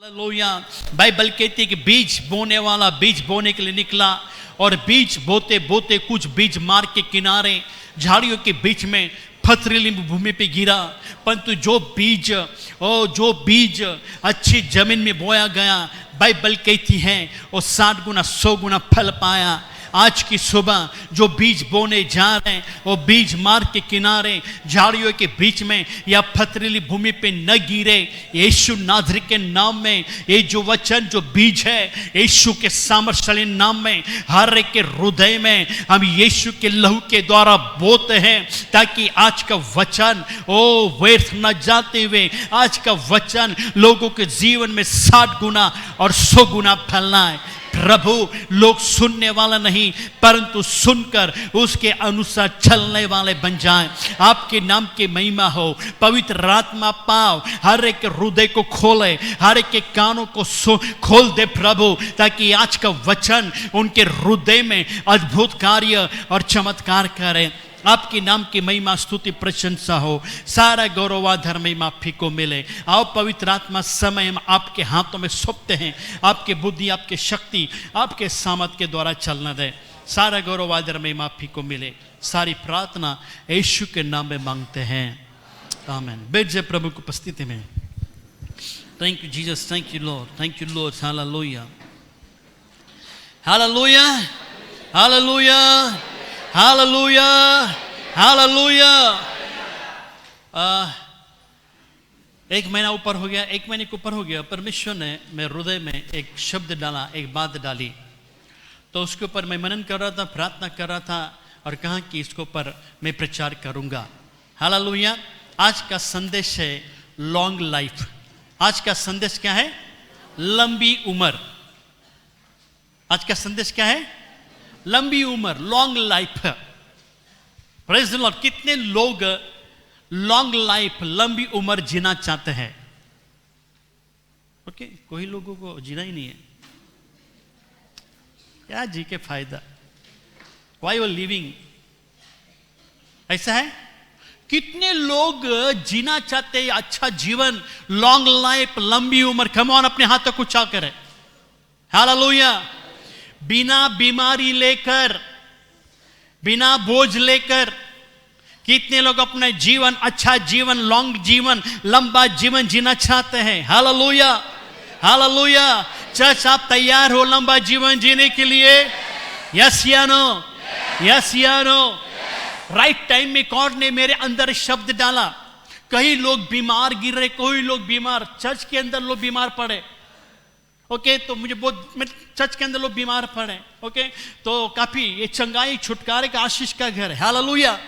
Hallelujah. Bible कहती है कि बीज बोने वाला बीज बोने के लिए निकला और बीज बोते बोते कुछ बीज मार्ग के किनारे झाड़ियों के बीच में पथरीली भूमि पे गिरा, परंतु जो बीज अच्छी जमीन में बोया गया, बाइबल कहती है वो 60 गुना 100 गुना फल पाया। आज की सुबह जो बीज बोने जा रहे हैं वो बीज मार्ग के किनारे झाड़ियों के बीच में या पथरीली भूमि पे न गिरे। यीशु नाज़री के नाम में ये जो वचन जो बीज है यीशु के सामर्थ्यशाली नाम में हर एक के हृदय में हम यीशु के लहू के द्वारा बोते हैं, ताकि आज का वचन व्यर्थ न जाते हुए आज का वचन लोगों के जीवन में 60 गुना और 100 गुना फैलना है। प्रभु लोग सुनने वाला नहीं परंतु सुनकर उसके अनुसार चलने वाले बन जाएं। आपके नाम की महिमा हो। पवित्र आत्मा पाओ, हर एक हृदय को खोले, हर एक के कानों को खोल दे प्रभु, ताकि आज का वचन उनके हृदय में अद्भुत कार्य और चमत्कार करे। आपके नाम की महिमा स्तुति प्रशंसा हो। सारा गौरवाधर महिमा आपी को मिले। आओ पवित्र आत्मा समय हम आपके हाथों में सौंपते हैं। आपके बुद्धि आपके शक्ति आपके सामर्थ के द्वारा चलना दे। सारा गौरवाधर महिमा आपी को मिले। सारी प्रार्थना यीशु के नाम में मांगते हैं, आमीन। बैठ जाए प्रभु की उपस्थिति में। Thank you Jesus, thank you Lord, thank you Lord. Hallelujah, hallelujah, hallelujah, hallelujah, hallelujah. एक महीना ऊपर हो गया, एक महीने के ऊपर हो गया, परमेश्वर ने मेरे हृदय में एक शब्द डाला, एक बात डाली, तो उसके ऊपर मैं मनन कर रहा था, प्रार्थना कर रहा था और कहा कि इसके ऊपर मैं प्रचार करूंगा। हालेलुया। आज का संदेश है लॉन्ग लाइफ। आज का संदेश क्या है? लंबी उम्र। आज का संदेश क्या है? लंबी उम्र, long life. Praise the Lord. कितने लोग लॉन्ग लाइफ, लंबी उम्र जीना चाहते हैं? ओके, कोई लोगों को जीना ही नहीं है। क्या जी के फायदा? Why you living? ऐसा है। कितने लोग जीना चाहते हैं अच्छा जीवन, लॉन्ग लाइफ, लंबी उम्र। कम ऑन, अपने हाथों को उठा करें। हालेलुया। बिना बीमारी लेकर, बिना बोझ लेकर कितने लोग अपने जीवन, अच्छा जीवन, लॉन्ग जीवन, लंबा जीवन जीना चाहते हैं। Hallelujah, hallelujah. चर्च, आप तैयार हो लंबा जीवन जीने के लिए? यस या नो? यस या नो? राइट टाइम में गॉड ने मेरे अंदर शब्द डाला। कई लोग बीमार गिर रहे, कोई लोग बीमार, चर्च के अंदर लोग बीमार पड़े। ओके, तो मुझे बहुत, चर्च के अंदर लोग बीमार पड़े। ओके, तो काफी ये चंगाई छुटकारे का आशीष का घर है। Hallelujah,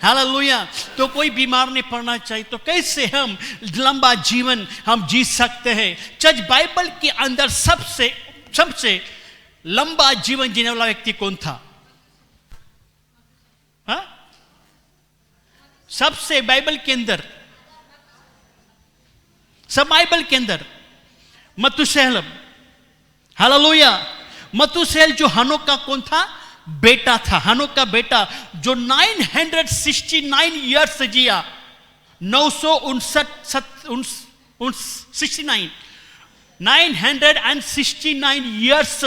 hallelujah. तो कोई बीमार नहीं पड़ना चाहिए। तो कैसे हम लंबा जीवन हम जी सकते हैं? चर्च, बाइबल के अंदर सबसे लंबा जीवन जीने वाला व्यक्ति कौन था? हाँ? सबसे बाइबल के अंदर, सब बाइबल के अंदर मतुशेलह। हालेलुया। मतुशेलह जो हनोक का कौन था? बेटा था। हनोक का बेटा जो 969 ईयर्स जिया। 969 ईयर्स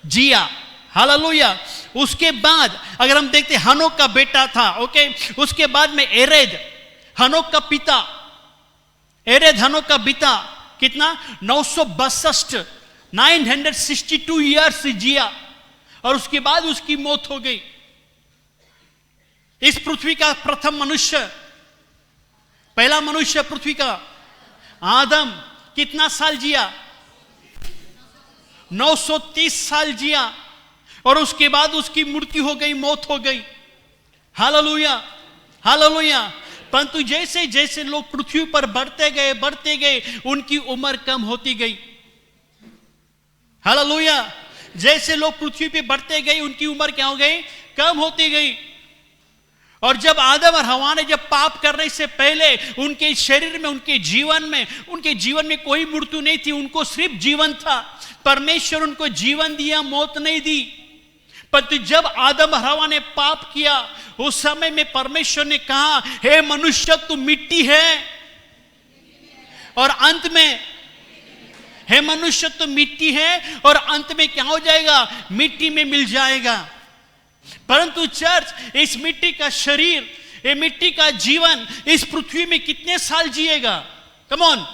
जिया। हालेलुया। उसके बाद अगर हम देखते, हनोक का बेटा था। ओके, उसके बाद में एरेद, हनोक का पिता। एरेद हनोक का पिता कितना? 962 ईयर्स जिया और उसके बाद उसकी मौत हो गई। इस पृथ्वी का प्रथम मनुष्य, पहला मनुष्य पृथ्वी का आदम कितना साल जिया? 930 साल जिया और उसके बाद उसकी मृत्यु हो गई, मौत हो गई। Hallelujah, hallelujah. परंतु जैसे जैसे लोग पृथ्वी पर बढ़ते गए उनकी उम्र कम होती गई। हालेलुया। जैसे लोग पृथ्वी पे बढ़ते गए उनकी उम्र क्या हो गई? कम होती गई। और जब आदम और हवा ने जब पाप करने से पहले उनके शरीर में, उनके जीवन में कोई मृत्यु नहीं थी, उनको सिर्फ जीवन था। परमेश्वर उनको जीवन दिया, मौत नहीं दी। परंतु जब आदम और हवा ने पाप किया उस समय में परमेश्वर ने कहा, हे मनुष्य तू मिट्टी है और अंत में है मनुष्य तो मिट्टी है और अंत में क्या हो जाएगा, मिट्टी में मिल जाएगा। परंतु चर्च, इस मिट्टी का शरीर, ये मिट्टी का जीवन इस पृथ्वी में कितने साल जिएगा? Come on,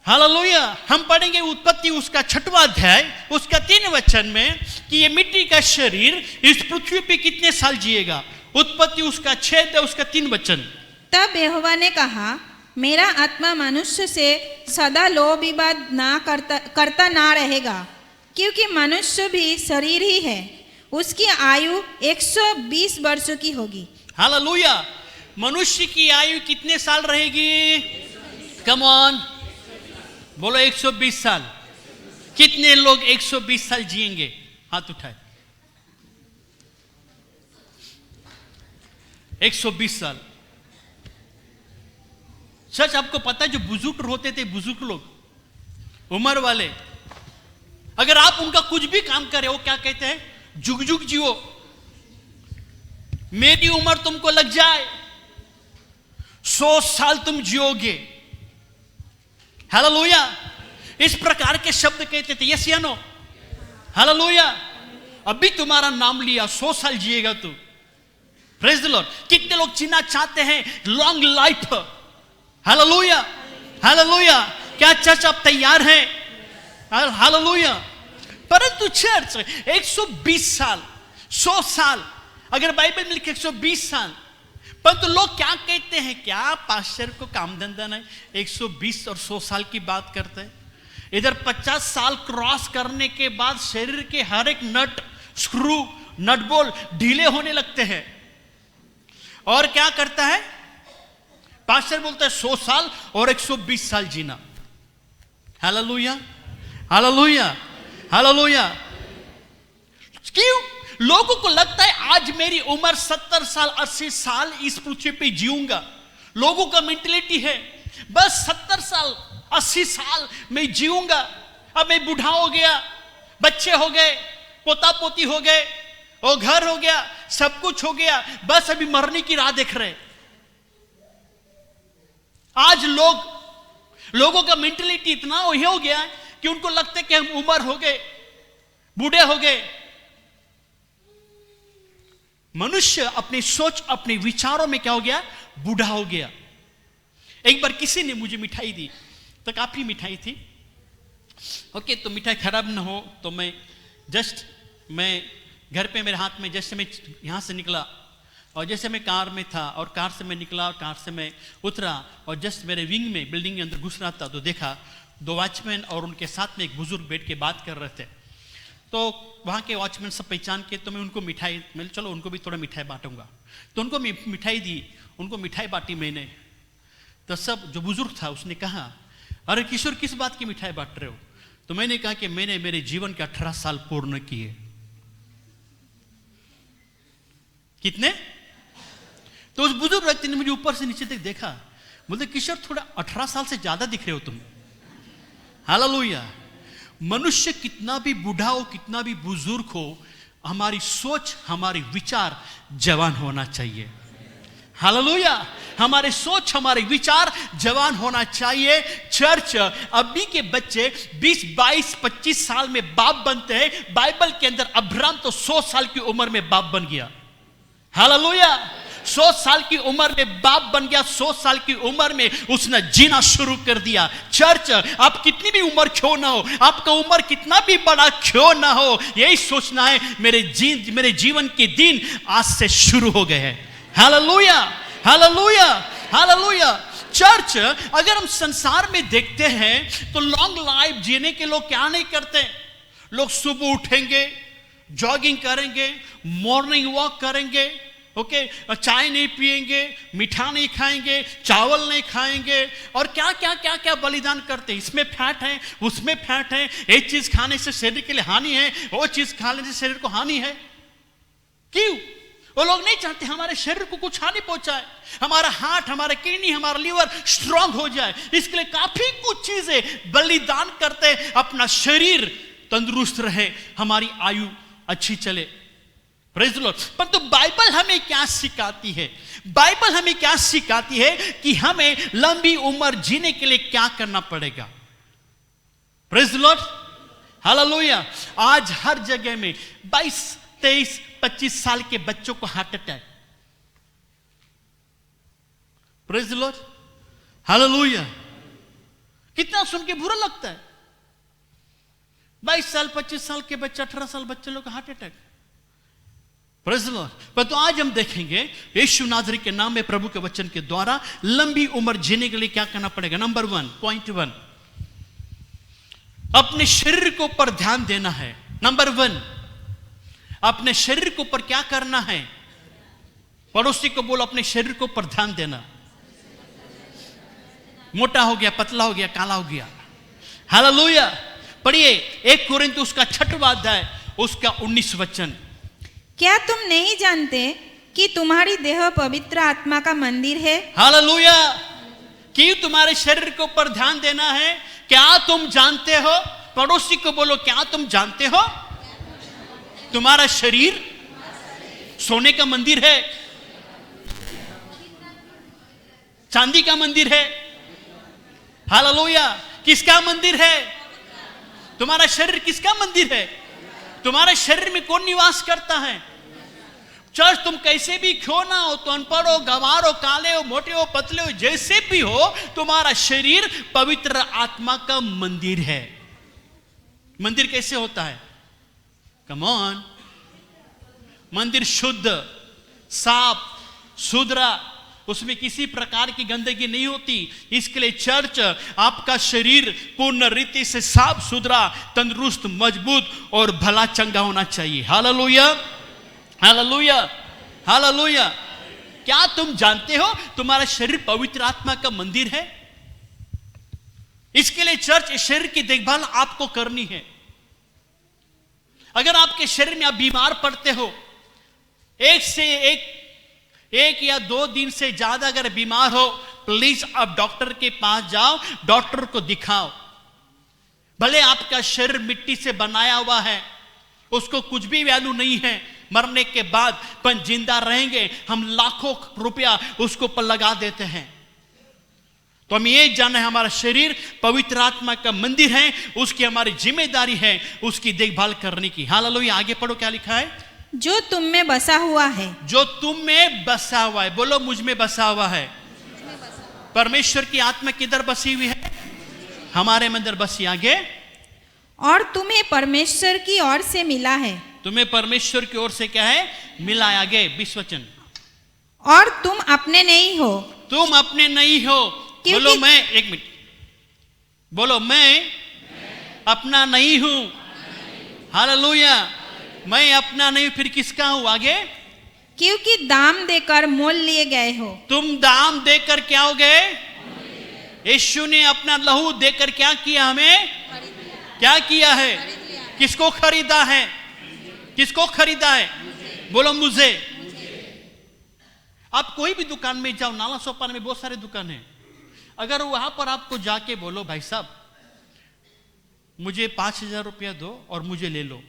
hallelujah. हम पढ़ेंगे उत्पत्ति उसका 6वां अध्याय उसका 3 वचन में कि ये मिट्टी का शरीर इस पृथ्वी पे कितने साल जिएगा। उत्पत्ति उसका 6 अध्याय उसका 3 वचन। तब यहोवा ने कहा, मेरा आत्मा मनुष्य से सदा लोभ विवाद ना करता ना रहेगा, क्योंकि मनुष्य भी शरीर ही है, उसकी आयु 120 वर्षों की होगी। हालेलुया। मनुष्य की आयु कितने साल रहेगी? कम ऑन, बोलो 120 साल। कितने लोग 120 साल जिएंगे? हाथ उठाए। 120 साल। सच आपको पता है, जो बुजुर्ग होते थे, बुजुर्ग लोग उम्र वाले, अगर आप उनका कुछ भी काम करे, वो क्या कहते हैं? जुग जुग जियो, मेरी उम्र तुमको लग जाए 100 साल तुम जियोगे। हालेलुया। इस प्रकार के शब्द कहते थे। यस या नो? हालेलुया। अभी तुम्हारा नाम लिया, 100 साल जिएगा तू। Praise the Lord. कितने लोग जीना चाहते हैं लॉन्ग लाइफ? Hallelujah, hallelujah. क्या चर्च आप तैयार हैं? हालेलुया। परंतु चर्च 120 साल, 100 साल, अगर बाइबल में लिखे 120 साल, परंतु लोग क्या कहते हैं, क्या पास्टर को काम धंधा नहीं, 120 और 100 साल की बात करते हैं। इधर 50 साल क्रॉस करने के बाद शरीर के हर एक नट, स्क्रू, नट बोल्ट ढीले होने लगते हैं। और क्या करता है पास्टर? बोलता है 100 साल और 120 साल जीना। Hallelujah, hallelujah, hallelujah. क्यों? लोगों को लगता है आज मेरी उम्र 70 साल 80 साल इस पृथ्वी पे जीऊंगा। लोगों का मेंटेलिटी है बस 70 साल 80 साल मैं जीऊंगा। अब मैं बूढ़ा हो गया, बच्चे हो गए, पोता पोती हो गए, और घर हो गया, सब कुछ हो गया, बस अभी मरने की राह देख रहे। आज लोगों का मेंटेलिटी इतना वही हो गया है कि उनको लगता है कि हम उम्र हो गए, बूढ़े हो गए। मनुष्य अपनी सोच, अपने विचारों में क्या हो गया? बूढ़ा हो गया। एक बार किसी ने मुझे मिठाई दी, तो काफी मिठाई थी। ओके, तो मिठाई खराब ना हो तो मैं घर पे मेरे हाथ में, जैसे मैं यहां से निकला और जैसे मैं कार में था और कार से मैं निकला और कार से मैं उतरा और जस्ट मेरे विंग में, बिल्डिंग के अंदर घुस रहा था, तो देखा 2 वॉचमैन और उनके साथ में एक बुजुर्ग बैठ के बात कर रहे थे। तो वहाँ के वॉचमैन सब पहचान के, तो मैं उनको मिठाई, मैं चलो उनको भी थोड़ा मिठाई बांटूंगा, तो उनको मिठाई दी, उनको मिठाई बांटी मैंने। तो सब जो बुजुर्ग था उसने कहा, अरे किशोर किस बात की मिठाई बांट रहे हो? तो मैंने कहा कि मैंने मेरे जीवन के 18 साल पूर्ण किए। कितने? तो उस बुजुर्ग व्यक्ति ने मुझे ऊपर से नीचे तक देखा, बोलते किशोर थोड़ा 18 साल से ज्यादा दिख रहे हो तुम। हालेलुया। मनुष्य कितना भी बूढ़ा हो, कितना भी बुजुर्ग हो, हमारी सोच, हमारे विचार जवान होना चाहिए। हालेलुया। हमारे सोच, हमारे विचार जवान होना चाहिए। चर्च, अभी के बच्चे 20, 22, 25 साल में बाप बनते हैं। बाइबल के अंदर अब्राहम तो 100 साल की उम्र में बाप बन गया। हालेलुया। 100 साल की उम्र में बाप बन गया। 100 साल की उम्र में उसने जीना शुरू कर दिया। चर्च, आप कितनी भी उम्र क्यों ना हो, आपका उम्र कितना भी बड़ा क्यों ना हो, यही सोचना है मेरे जीवन के दिन आज से शुरू हो गए हैं। Hallelujah, hallelujah, hallelujah. चर्च, अगर हम संसार में देखते हैं तो लॉन्ग लाइफ जीने के लोग क्या नहीं करते? लोग सुबह उठेंगे, जॉगिंग करेंगे, मॉर्निंग वॉक करेंगे, ओके, चाय नहीं पिएंगे, मीठा नहीं खाएंगे, चावल नहीं खाएंगे, और क्या क्या क्या क्या बलिदान करते हैं। इसमें फैट है, उसमें फैट है, एक चीज खाने से शरीर के लिए हानि है, वो चीज खाने से शरीर को हानि है। क्यों? वो लोग नहीं चाहते हमारे शरीर को कुछ हानि पहुंचाए, हमारा हार्ट, हमारा किडनी, हमारा लीवर स्ट्रांग हो जाए। इसके लिए काफी कुछ चीजें बलिदान करते हैं, अपना शरीर तंदुरुस्त रहे, हमारी आयु अच्छी चले। Praise the Lord. परंतु बाइबल हमें क्या सिखाती है? बाइबल हमें क्या सिखाती है कि हमें लंबी उम्र जीने के लिए क्या करना पड़ेगा? Praise the Lord, hallelujah. आज हर जगह में 22, 23, 25 साल के बच्चों को heart attack. Praise the Lord, hallelujah. कितना सुन के बुरा लगता है। 22 साल, 25 साल के बच्चे, 18 साल बच्चे लोग को heart attack. Praise the Lord. पर तो आज हम देखेंगे यीशु नाज़री के नाम में प्रभु के वचन के द्वारा लंबी उम्र जीने के लिए क्या करना पड़ेगा। नंबर 1, पॉइंट 1, अपने शरीर के ऊपर ध्यान देना है। नंबर 1, अपने शरीर के ऊपर क्या करना है? पड़ोसी को बोलो अपने शरीर के ऊपर ध्यान देना। मोटा हो गया, पतला हो गया, काला हो गया। हालेलुया। पढ़िए 1 कोरिन्थियों उसका 6वां अध्याय उसका 19 वचन। क्या तुम नहीं जानते कि तुम्हारी देह पवित्र आत्मा का मंदिर है? हालेलुया। कि तुम्हारे शरीर के ऊपर ध्यान देना है। क्या तुम जानते हो? पड़ोसी को बोलो क्या तुम जानते हो? तुम्हारा शरीर सोने का मंदिर है, चांदी का मंदिर है। हालेलुया। किसका मंदिर है? तुम्हारा शरीर किसका मंदिर है? तुम्हारे शरीर में कौन निवास करता है? चर्च तुम कैसे भी क्यों ना हो, तो अनपढ़ हो, गंवार हो, काले हो, मोटे हो, पतले हो, जैसे भी हो, तुम्हारा शरीर पवित्र आत्मा का मंदिर है। मंदिर कैसे होता है? Come on. मंदिर शुद्ध, साफ सुथरा, उसमें किसी प्रकार की गंदगी नहीं होती। इसके लिए चर्च आपका शरीर पूर्ण रीति से साफ सुथरा, तंदुरुस्त, मजबूत और भला चंगा होना चाहिए। Hallelujah, hallelujah, hallelujah. क्या तुम जानते हो तुम्हारा शरीर पवित्र आत्मा का मंदिर है? इसके लिए चर्च इस शरीर की देखभाल आपको करनी है। अगर आपके शरीर में आप बीमार पड़ते हो, एक या 2 दिन से ज्यादा अगर बीमार हो, प्लीज आप डॉक्टर के पास जाओ, डॉक्टर को दिखाओ। भले आपका शरीर मिट्टी से बनाया हुआ है, उसको कुछ भी वैल्यू नहीं है, मरने के बाद पर जिंदा रहेंगे, हम लाखों रुपया उसको पर लगा देते हैं। तो हम ये जाने हमारा शरीर पवित्र आत्मा का मंदिर है, उसकी हमारी जिम्मेदारी है उसकी देखभाल करने की। हालेलुया। आगे पढ़ो क्या लिखा है? जो तुम में बसा हुआ है। जो तुम में बसा हुआ है। बोलो मुझ में बसा हुआ है। परमेश्वर की आत्मा किधर बसी हुई है? हमारे अंदर बसी। आगे, और तुम्हें परमेश्वर की ओर से मिला है। तुम्हें परमेश्वर की ओर से क्या है? मिला है। आगे 20 वचन। और तुम अपने नहीं हो। तुम अपने नहीं हो। बोलो मैं, 1 मिनट बोलो, मैं अपना नहीं हूं। हालेलुया। मैं अपना नहीं, फिर किसका हूं? आगे, क्योंकि दाम देकर मोल लिए गए हो। तुम दाम देकर क्या हो गए? यीशु ने अपना लहू देकर क्या किया? हमें क्या किया है? किसको खरीदा है? किसको खरीदा है? बोलो मुझे। आप कोई भी दुकान में जाओ, नाला सोपान में बहुत सारे दुकान है, अगर वहां पर आपको जाके बोलो भाई साहब मुझे 5,000 रुपया दो और मुझे ले लो,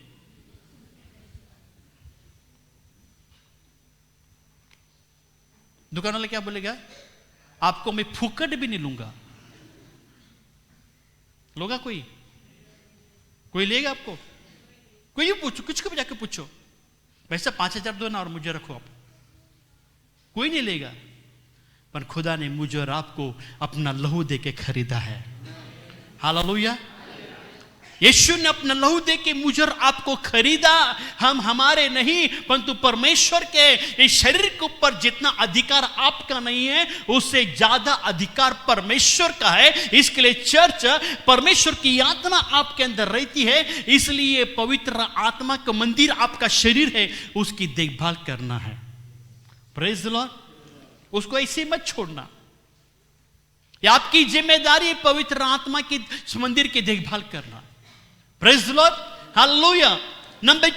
दुकान वाला क्या बोलेगा? आपको मैं फुकट भी नहीं लूंगा। लोगा कोई? कोई लेगा आपको? कोई भी पूछो, कुछ को भी जाके पूछो, वैसे 5,000 दो ना और मुझे रखो आप, कोई नहीं लेगा। पर खुदा ने मुझे और आपको अपना लहू दे के खरीदा है। हालेलुया। यीशु ने अपना लहू दे के मुझे और आपको खरीदा। हम हमारे नहीं परंतु परमेश्वर के इस शरीर के ऊपर जितना अधिकार आपका नहीं है उससे ज्यादा अधिकार परमेश्वर का है। इसके लिए चर्च परमेश्वर की आत्मा आपके अंदर रहती है, इसलिए पवित्र आत्मा का मंदिर आपका शरीर है, उसकी देखभाल करना है। Praise the Lord. उसको ऐसे मत छोड़ना, यह आपकी जिम्मेदारी है पवित्र आत्मा की मंदिर की देखभाल करना। Praise the Lord. Hallelujah. Number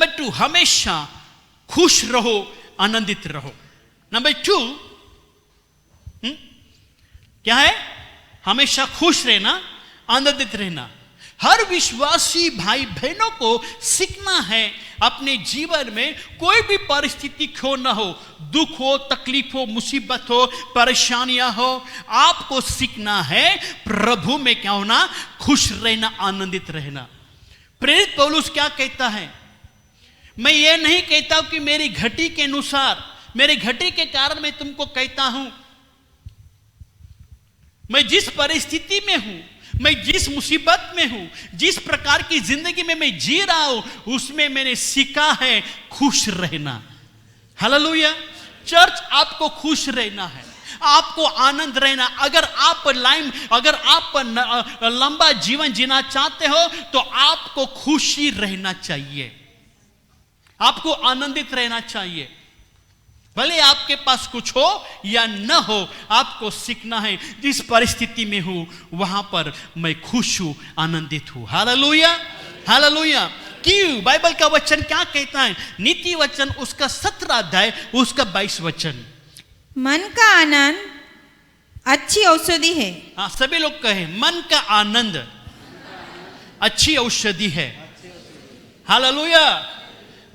two, हमेशा खुश रहो, आनंदित रहो। नंबर 2 क्या है? हमेशा खुश रहना, आनंदित रहना। हर विश्वासी भाई बहनों को सीखना है अपने जीवन में कोई भी परिस्थिति क्यों ना हो, दुख हो, तकलीफ हो, मुसीबत हो, परेशानियां हो, आपको सीखना है प्रभु में क्या होना, खुश रहना, आनंदित रहना। प्रेरित पौलुस क्या कहता है, मैं ये नहीं कहता कि मेरी घटी के अनुसार, मेरी घटी के कारण मैं तुमको कहता हूं, मैं जिस परिस्थिति में हूं, मैं जिस मुसीबत में हूं, जिस प्रकार की जिंदगी में मैं जी रहा हूं, उसमें मैंने सीखा है खुश रहना। हालेलुया। चर्च, आपको खुश रहना है, आपको आनंद रहना। अगर आप लंबा जीवन जीना चाहते हो तो आपको खुशी रहना चाहिए, आपको आनंदित रहना चाहिए। भले आपके पास कुछ हो या न हो, आपको सीखना है जिस परिस्थिति में हूं वहां पर मैं खुश हूं, आनंदित हूं। Hallelujah, hallelujah. क्यों? बाइबल का वचन क्या कहता है? नीति वचन उसका 17 अध्याय उसका 22 वचन, मन का आनंद अच्छी औषधि है। हाँ, सभी लोग कहे मन का आनंद अच्छी औषधि है। हालेलुया।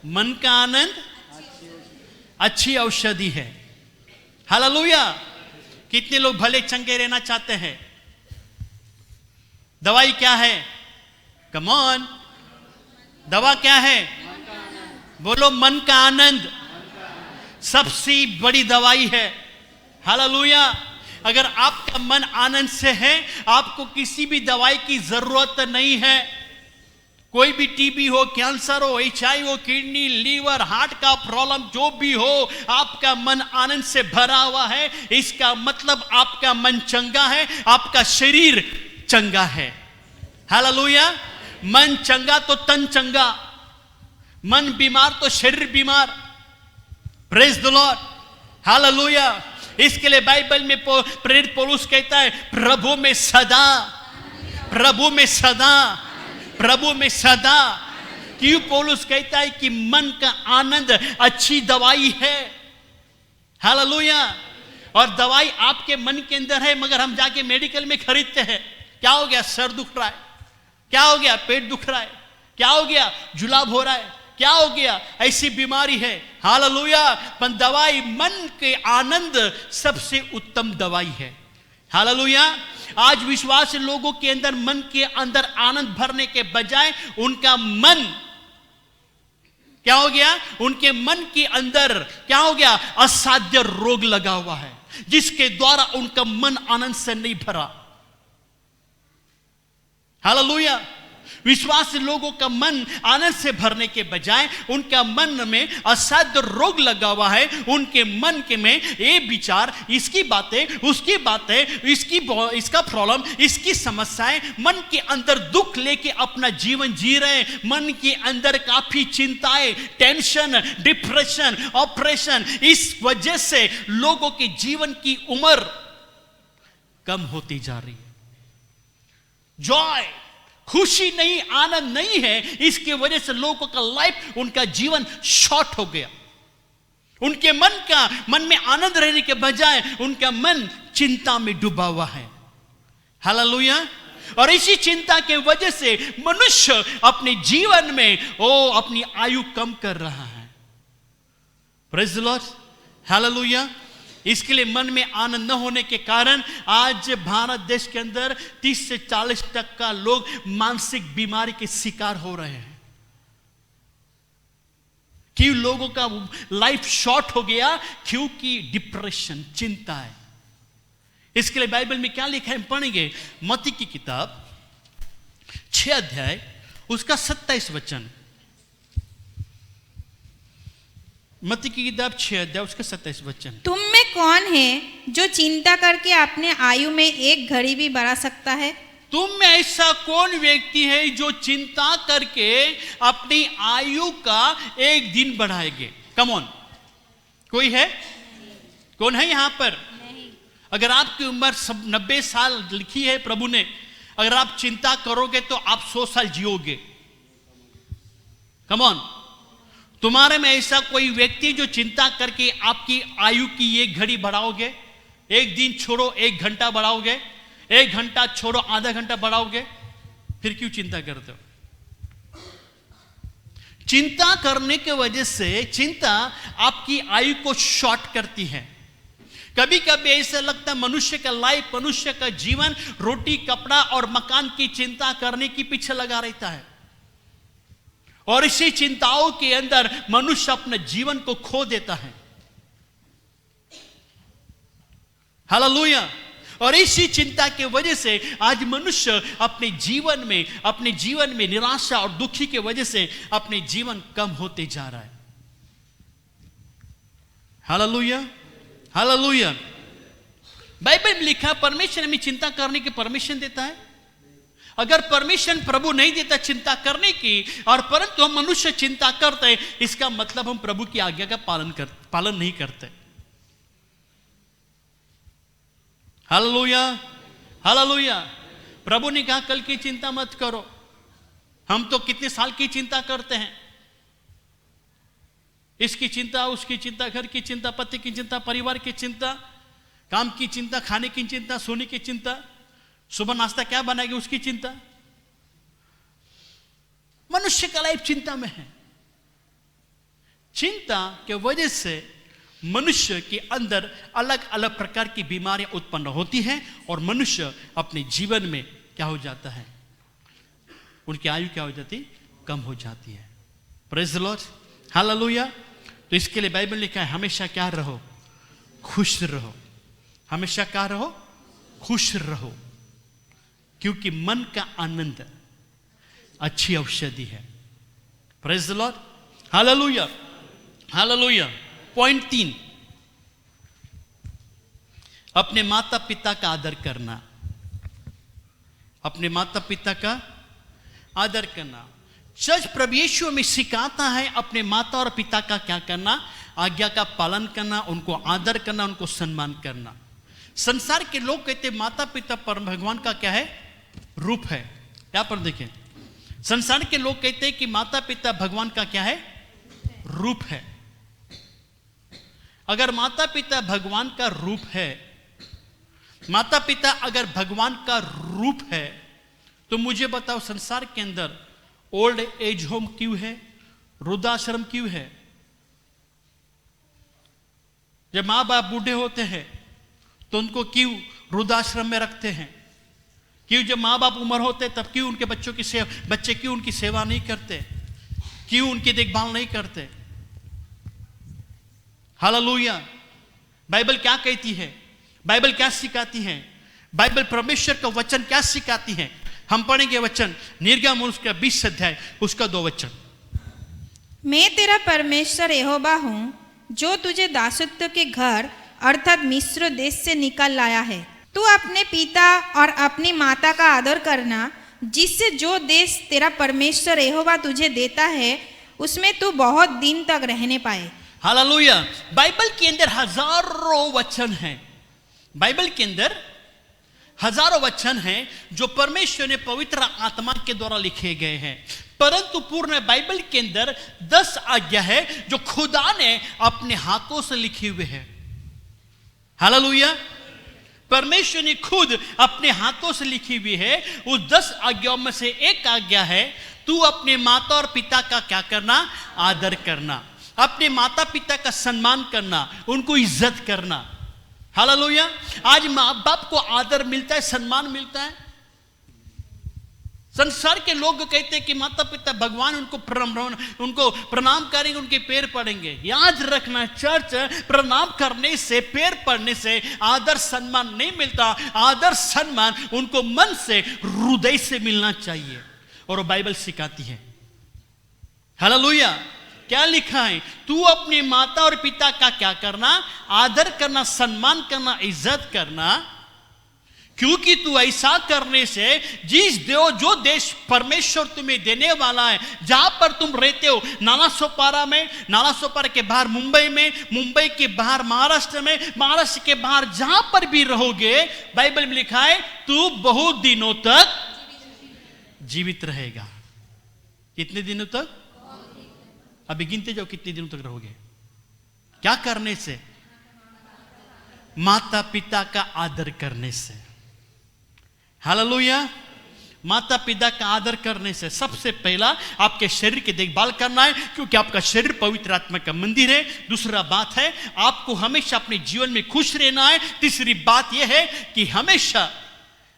मन का आनंद अच्छी औषधि है। हालेलुया। कितने लोग भले चंगे रहना चाहते हैं? दवाई क्या है? कम ऑन, दवा क्या है? बोलो, मन का आनंद सबसे बड़ी दवाई है। हालेलुया। अगर आपका मन आनंद से है, आपको किसी भी दवाई की जरूरत नहीं है। कोई भी टीबी हो, कैंसर हो, HIV हो, किडनी, लीवर, हार्ट का प्रॉब्लम जो भी हो, आपका मन आनंद से भरा हुआ है, इसका मतलब आपका मन चंगा है, आपका शरीर चंगा है। हालेलुया। मन चंगा तो तन चंगा, मन बीमार तो शरीर बीमार। Praise the Lord. हालेलुया। इसके लिए बाइबल में प्रेरित पौलुस कहता है, प्रभु में सदा, प्रभु में सदा, प्रभु में सदा। क्यों पौलुस कहता है कि मन का आनंद अच्छी दवाई है। हालेलुया। और दवाई आपके मन के अंदर है, मगर हम जाके मेडिकल में खरीदते हैं। क्या हो गया? सर दुख रहा है, क्या हो गया? पेट दुख रहा है, क्या हो गया? जुलाब हो रहा है, क्या हो गया? ऐसी बीमारी है। हालेलुया। पर दवाई, मन के आनंद सबसे उत्तम दवाई है। हालेलुया। आज विश्वास लोगों के अंदर मन के अंदर आनंद भरने के बजाय उनका मन क्या हो गया? उनके मन के अंदर क्या हो गया? असाध्य रोग लगा हुआ है, जिसके द्वारा उनका मन आनंद से नहीं भरा। हालेलुया। विश्वास लोगों का मन आनंद से भरने के बजाय उनका मन में असाध्य रोग लगा हुआ है। उनके मन के में ये विचार, इसकी बातें, उसकी बातें, इसका प्रॉब्लम, इसकी समस्याएं, मन के अंदर दुख लेके अपना जीवन जी रहे। मन के अंदर काफी चिंताएं, टेंशन, डिप्रेशन, ऑपरेशन। इस वजह से लोगों के जीवन की उम्र कम होती जा रही है। जॉय, खुशी नहीं, आनंद नहीं है। इसके वजह से लोगों का लाइफ, उनका जीवन शॉर्ट हो गया। उनके मन में आनंद रहने के बजाय उनका मन चिंता में डूबा हुआ है। हालेलुया। और इसी चिंता के वजह से मनुष्य अपने जीवन में अपनी आयु कम कर रहा है। Praise the Lord. हालेलुया। इसके लिए मन में आनंद न होने के कारण आज भारत देश के अंदर 30 से 40% लोग मानसिक बीमारी के शिकार हो रहे हैं। क्यों? लोगों का लाइफ शॉर्ट हो गया, क्योंकि डिप्रेशन, चिंता है। इसके लिए बाइबल में क्या लिखा है, पढ़ेंगे। मत्ती की किताब 6 अध्याय उसका 27 वचन। मत्ती की किताब 6 अध्याय उसका 27 वचन। तुम में कौन है जो चिंता करके अपने आयु में एक घड़ी भी बढ़ा सकता है? तुम में ऐसा कौन व्यक्ति है जो चिंता करके अपनी आयु का एक दिन बढ़ाएंगे? कम ऑन, कोई है? कौन है यहां पर? नहीं। अगर आपकी उम्र 90 साल लिखी है प्रभु ने, अगर आप चिंता करोगे तो आप 100 साल जियोगे। Come on. तुम्हारे में ऐसा कोई व्यक्ति जो चिंता करके आपकी आयु की एक घड़ी बढ़ाओगे? एक दिन छोड़ो 1 घंटा बढ़ाओगे, 1 घंटा छोड़ो आधा घंटा बढ़ाओगे? फिर क्यों चिंता करते हो? चिंता करने की वजह से चिंता आपकी आयु को शॉर्ट करती है। कभी कभी ऐसा लगता है मनुष्य का लाइफ, मनुष्य का जीवन रोटी कपड़ा और मकान की चिंता करने के पीछे लगा रहता है, और इसी चिंताओं के अंदर मनुष्य अपने जीवन को खो देता है। हालेलुया। और इसी चिंता की वजह से आज मनुष्य अपने जीवन में निराशा और दुखी की वजह से अपने जीवन कम होते जा रहा है। Hallelujah, hallelujah. बाइबल में लिखा परमेश्वर हमें चिंता करने की परमिशन देता है। अगर परमिशन प्रभु नहीं देता चिंता करने की, और परंतु हम मनुष्य चिंता करते हैं, इसका मतलब हम प्रभु की आज्ञा का पालन नहीं करते। Hallelujah, hallelujah. प्रभु ने कहा कल की चिंता मत करो। हम तो कितने साल की चिंता करते हैं, इसकी चिंता, उसकी चिंता, घर की चिंता, पति की चिंता, परिवार की चिंता, काम की चिंता, खाने की चिंता, सोने की चिंता, सुबह नाश्ता क्या बनाएगी उसकी चिंता। मनुष्य का लाइफ चिंता में है। चिंता के वजह से मनुष्य के अंदर अलग अलग प्रकार की बीमारियां उत्पन्न होती हैं, और मनुष्य अपने जीवन में क्या हो जाता है, उनकी आयु क्या हो जाती, कम हो जाती है। Praise the Lord, hallelujah. तो इसके लिए बाइबल लिखा है हमेशा क्या रहो, खुश रहो। हमेशा क्या रहो, खुश रहो, क्योंकि मन का आनंद अच्छी औषधि है। Praise the Lord, hallelujah, hallelujah. Point 3, अपने माता पिता का आदर करना। अपने माता पिता का आदर करना। चर्च प्रभु यीशु में सिखाता है अपने माता और पिता का क्या करना, आज्ञा का पालन करना, उनको आदर करना, उनको सम्मान करना। संसार के लोग कहते माता पिता पर भगवान का क्या है, रूप है। यहां पर देखें, संसार के लोग कहते हैं कि माता पिता भगवान का क्या है, रूप है। अगर माता पिता भगवान का रूप है, माता पिता अगर भगवान का रूप है, तो मुझे बताओ संसार के अंदर ओल्ड एज होम क्यों है, वृद्धाश्रम क्यों है? जब माँ बाप बूढ़े होते हैं तो उनको क्यों वृद्धाश्रम में रखते हैं? क्यों जब माँ बाप उम्र होते हैं तब क्यों उनके बच्चे क्यों उनकी सेवा नहीं करते, क्यों उनकी देखभाल नहीं करते? हालेलुया। बाइबल क्या कहती है, बाइबल क्या सिखाती है, बाइबल परमेश्वर का वचन क्या सिखाती है? हम पढ़ेंगे वचन निर्गमन उसका 20 अध्याय उसका 2 वचन। मैं तेरा परमेश्वर यहोवा हूँ, जो तुझे दासत्व के घर अर्थात मिस्र देश से निकाल लाया है। तू अपने पिता और अपनी माता का आदर करना, जिससे जो देश तेरा परमेश्वर यहोवा तुझे देता है उसमें तू बहुत दिन तक रहने पाए। हालेलुया। बाइबल के अंदर हजारों वचन हैं, बाइबल के अंदर हजारों वचन हैं जो परमेश्वर ने पवित्र आत्मा के द्वारा लिखे गए हैं, परंतु पूर्ण बाइबल के अंदर 10 आज्ञा है जो खुदा ने अपने हाथों से लिखे हुए हैं। हालेलुया। परमेश्वर ने खुद अपने हाथों से लिखी हुई है। उस 10 आज्ञाओं में से एक आज्ञा है, तू अपने माता और पिता का क्या करना, आदर करना, अपने माता पिता का सम्मान करना, उनको इज्जत करना। हालेलुया। आज माँ बाप को आदर मिलता है, सम्मान मिलता है। संसार के लोग कहते हैं कि माता पिता भगवान, उनको प्रणाम करेंगे, उनके पैर पड़ेंगे। याद रखना, चर्च प्रणाम करने से, पैर पड़ने से आदर सम्मान नहीं मिलता। आदर सम्मान उनको मन से, हृदय से मिलना चाहिए, और वो बाइबल सिखाती है। हालेलुया। क्या लिखा है? तू अपनी माता और पिता का क्या करना, आदर करना, सम्मान करना, इज्जत करना, क्योंकि तू ऐसा करने से जो देश परमेश्वर तुम्हें देने वाला है, जहां पर तुम रहते हो, नालासोपारा में, नालासोपारा के बाहर मुंबई में, मुंबई के बाहर महाराष्ट्र में, महाराष्ट्र के बाहर जहां पर भी रहोगे, बाइबल में लिखा है तू बहुत दिनों तक जीवित रहेगा। कितने दिनों तक? अभी गिनते जाओ कितने दिनों तक रहोगे। क्या करने से? माता पिता का आदर करने से। हालेलुया। माता पिता का आदर करने से सबसे पहला आपके शरीर की देखभाल करना है, क्योंकि आपका शरीर पवित्र आत्मा का मंदिर है। दूसरा बात है आपको हमेशा अपने जीवन में खुश रहना है। तीसरी बात यह है कि हमेशा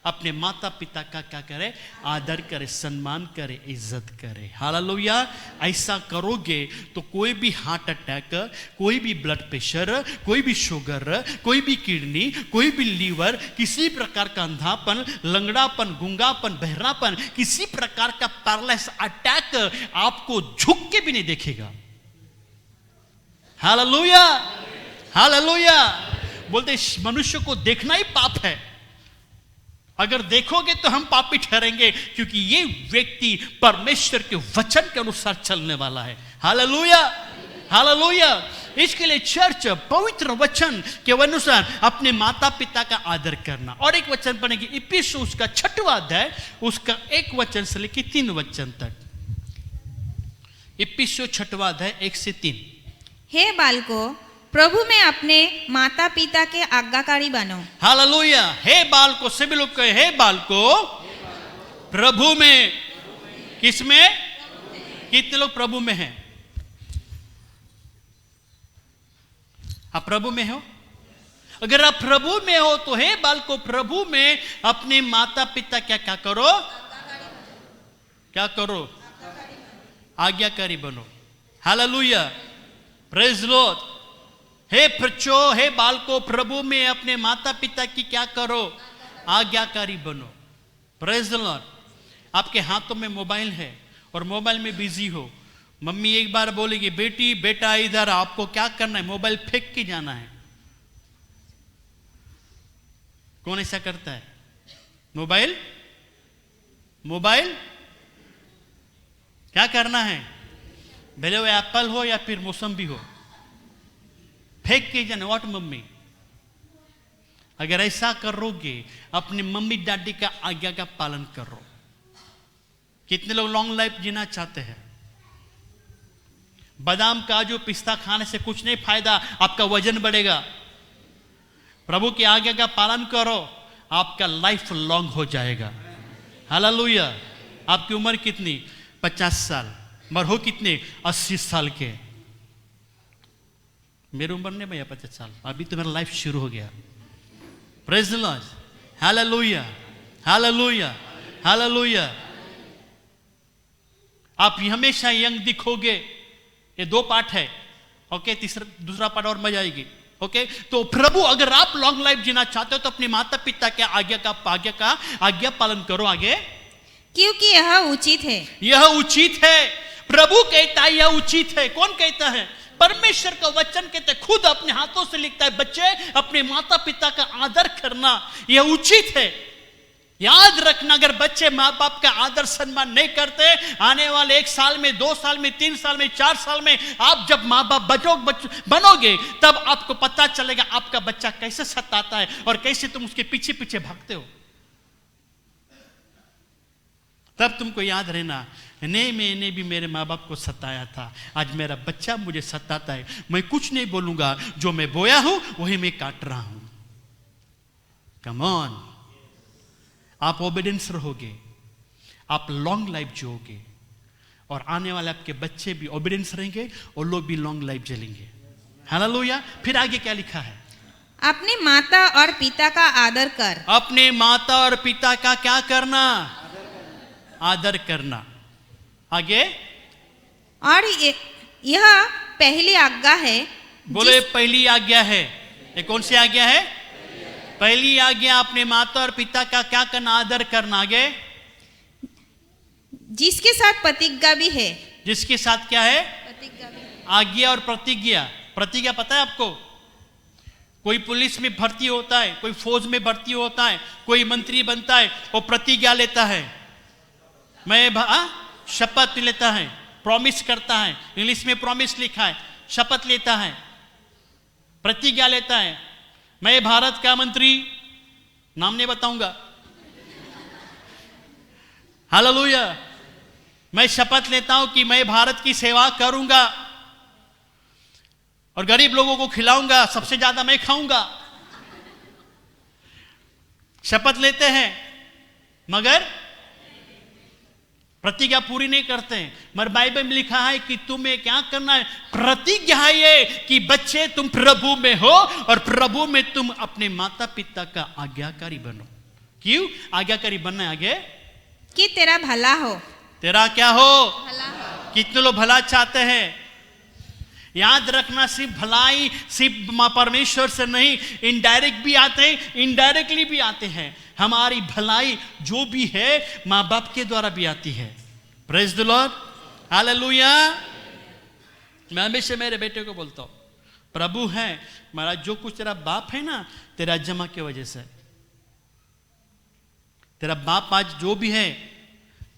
अपने माता पिता का क्या करे, आदर करे, सम्मान करे, इज्जत करे। हालेलुया। ऐसा करोगे तो कोई भी हार्ट अटैक, कोई भी ब्लड प्रेशर, कोई भी शुगर, कोई भी किडनी, कोई भी लीवर, किसी प्रकार का अंधापन, लंगड़ापन, गूंगापन, बहरापन, किसी प्रकार का पैरालिसिस अटैक आपको झुक के भी नहीं देखेगा। Hallelujah, hallelujah. बोलते मनुष्य को देखना ही पाप है, अगर देखोगे तो हम पापी ठहरेंगे, क्योंकि ये व्यक्ति परमेश्वर के वचन के अनुसार चलने वाला है। Hallelujah, hallelujah. इसके लिए चर्च पवित्र वचन के अनुसार अपने माता पिता का आदर करना। और एक वचन पढ़ेंगे इफिसियों का 6वां अध्याय, उसका 1 वचन से लेकर 3 वचन तक। इफिसियों 6वां अध्याय 1 से 3। हे बालकों, प्रभु में अपने माता पिता के आज्ञाकारी बनो। हालेलुया। हे बालकों, सभी लोग कहे हे बालकों, प्रभु में। किसमें? कितने लोग प्रभु में हैं? आप प्रभु में हो? अगर आप प्रभु में हो तो हे बालकों, प्रभु में अपने माता पिता क्या क्या करो? क्या करो? आज्ञाकारी बनो। Hallelujah, praise Lord. हे बच्चों, हे बालकों, प्रभु में अपने माता पिता की क्या करो? आज्ञाकारी बनो। Praise the Lord. आपके हाथों में मोबाइल है और मोबाइल में बिजी हो, मम्मी एक बार बोलेगी बेटी बेटा इधर, आपको क्या करना है? मोबाइल फेंक के जाना है। कौन ऐसा करता है? मोबाइल मोबाइल क्या करना है? भले वो एप्पल हो या फिर मौसम्बी हो, फेंक के जाने। What mummy? अगर ऐसा करोगे, अपनी मम्मी डैडी का आज्ञा का पालन करो। कितने लोग लॉन्ग लाइफ जीना चाहते हैं? बादाम काजू पिस्ता खाने से कुछ नहीं फायदा, आपका वजन बढ़ेगा। प्रभु की आज्ञा का पालन करो, आपका लाइफ लॉन्ग हो जाएगा। हालेलुया। आपकी उम्र कितनी? 50 साल। मर हो कितने? 80 साल के। मेरी उम्र नहीं भैया 50 साल, अभी तो मेरा लाइफ शुरू हो गया। Praise the Lord. Hallelujah, hallelujah, hallelujah. आप हमेशा यंग दिखोगे। ये 2 पार्ट है, ओके। दूसरा पार्ट और मजा आएगी, ओके। तो प्रभु, अगर आप लॉन्ग लाइफ जीना चाहते हो तो अपने माता पिता के आज्ञा पालन करो। आगे, क्योंकि यह उचित है। यह उचित है। प्रभु कहता है यह उचित है। कौन कहता है? परमेश्वर का वचन कहते, खुद अपने हाथों से लिखता है, बच्चे अपने माता पिता का आदर करना यह उचित है। याद रखना, अगर बच्चे माँ बाप का आदर सम्मान नहीं करते, आने वाले 1 साल में, 2 साल में, 3 साल में, 4 साल में आप जब माँ बाप बनोगे, तब आपको पता चलेगा आपका बच्चा कैसे सताता है और कैसे तुम उसके पीछे पीछे भागते हो। तब तुमको याद रहना, नहीं मैंने भी मेरे माँ बाप को सताया था, आज मेरा बच्चा मुझे सताता है। मैं कुछ नहीं बोलूंगा, जो मैं बोया हूं वही मैं काट रहा हूं। Come on. आप ओबीडियंस रहोगे, आप लॉन्ग लाइफ जियोगे, और आने वाले आपके बच्चे भी ओबीडियंस रहेंगे और लोग भी लॉन्ग लाइफ जिएंगे। हालेलुया। फिर आगे क्या लिखा है? अपने माता और पिता का आदर कर। अपने माता और पिता का क्या करना? आदर करना। आगे, और यह पहली आज्ञा है। बोले पहली आज्ञा है। ये कौन सी आज्ञा है? पहली आज्ञा, अपने माता और पिता का क्या करना? आदर करना। आगे, जिसके साथ प्रतिज्ञा भी है। जिसके साथ क्या है? प्रतिज्ञा भी। आज्ञा और प्रतिज्ञा। प्रतिज्ञा पता है आपको? कोई पुलिस में भर्ती होता है, कोई फौज में भर्ती होता है, कोई मंत्री बनता है, वो प्रतिज्ञा लेता है। मैं शपथ लेता है, प्रॉमिस करता है। इंग्लिश में प्रॉमिस लिखा है, शपथ लेता है, प्रतिज्ञा लेता है। मैं भारत का मंत्री, नाम नहीं बताऊंगा, हालेलुया, मैं शपथ लेता हूं कि मैं भारत की सेवा करूंगा और गरीब लोगों को खिलाऊंगा, सबसे ज्यादा मैं खाऊंगा। शपथ लेते हैं मगर प्रतिज्ञा पूरी नहीं करते हैं। मगर बाइबल में लिखा है कि तुम्हें क्या करना है, प्रतिज्ञा है ये कि बच्चे तुम प्रभु में हो और प्रभु में तुम अपने माता पिता का आज्ञाकारी बनो। क्यों आज्ञाकारी बनना है आगे? कि तेरा भला हो। तेरा क्या हो? भला हो। कितने लोग भला चाहते हैं? याद रखना, सिर्फ भलाई सिर्फ परमेश्वर से नहीं, इनडायरेक्ट भी आते हैं, इनडायरेक्टली भी आते हैं। हमारी भलाई जो भी है माँ बाप के द्वारा भी आती है। Praise the Lord, hallelujah. मैं हमेशा मेरे बेटे को बोलता हूं, प्रभु है महाराज, जो कुछ तेरा बाप है ना, तेरा जमा की वजह से। तेरा बाप आज जो भी है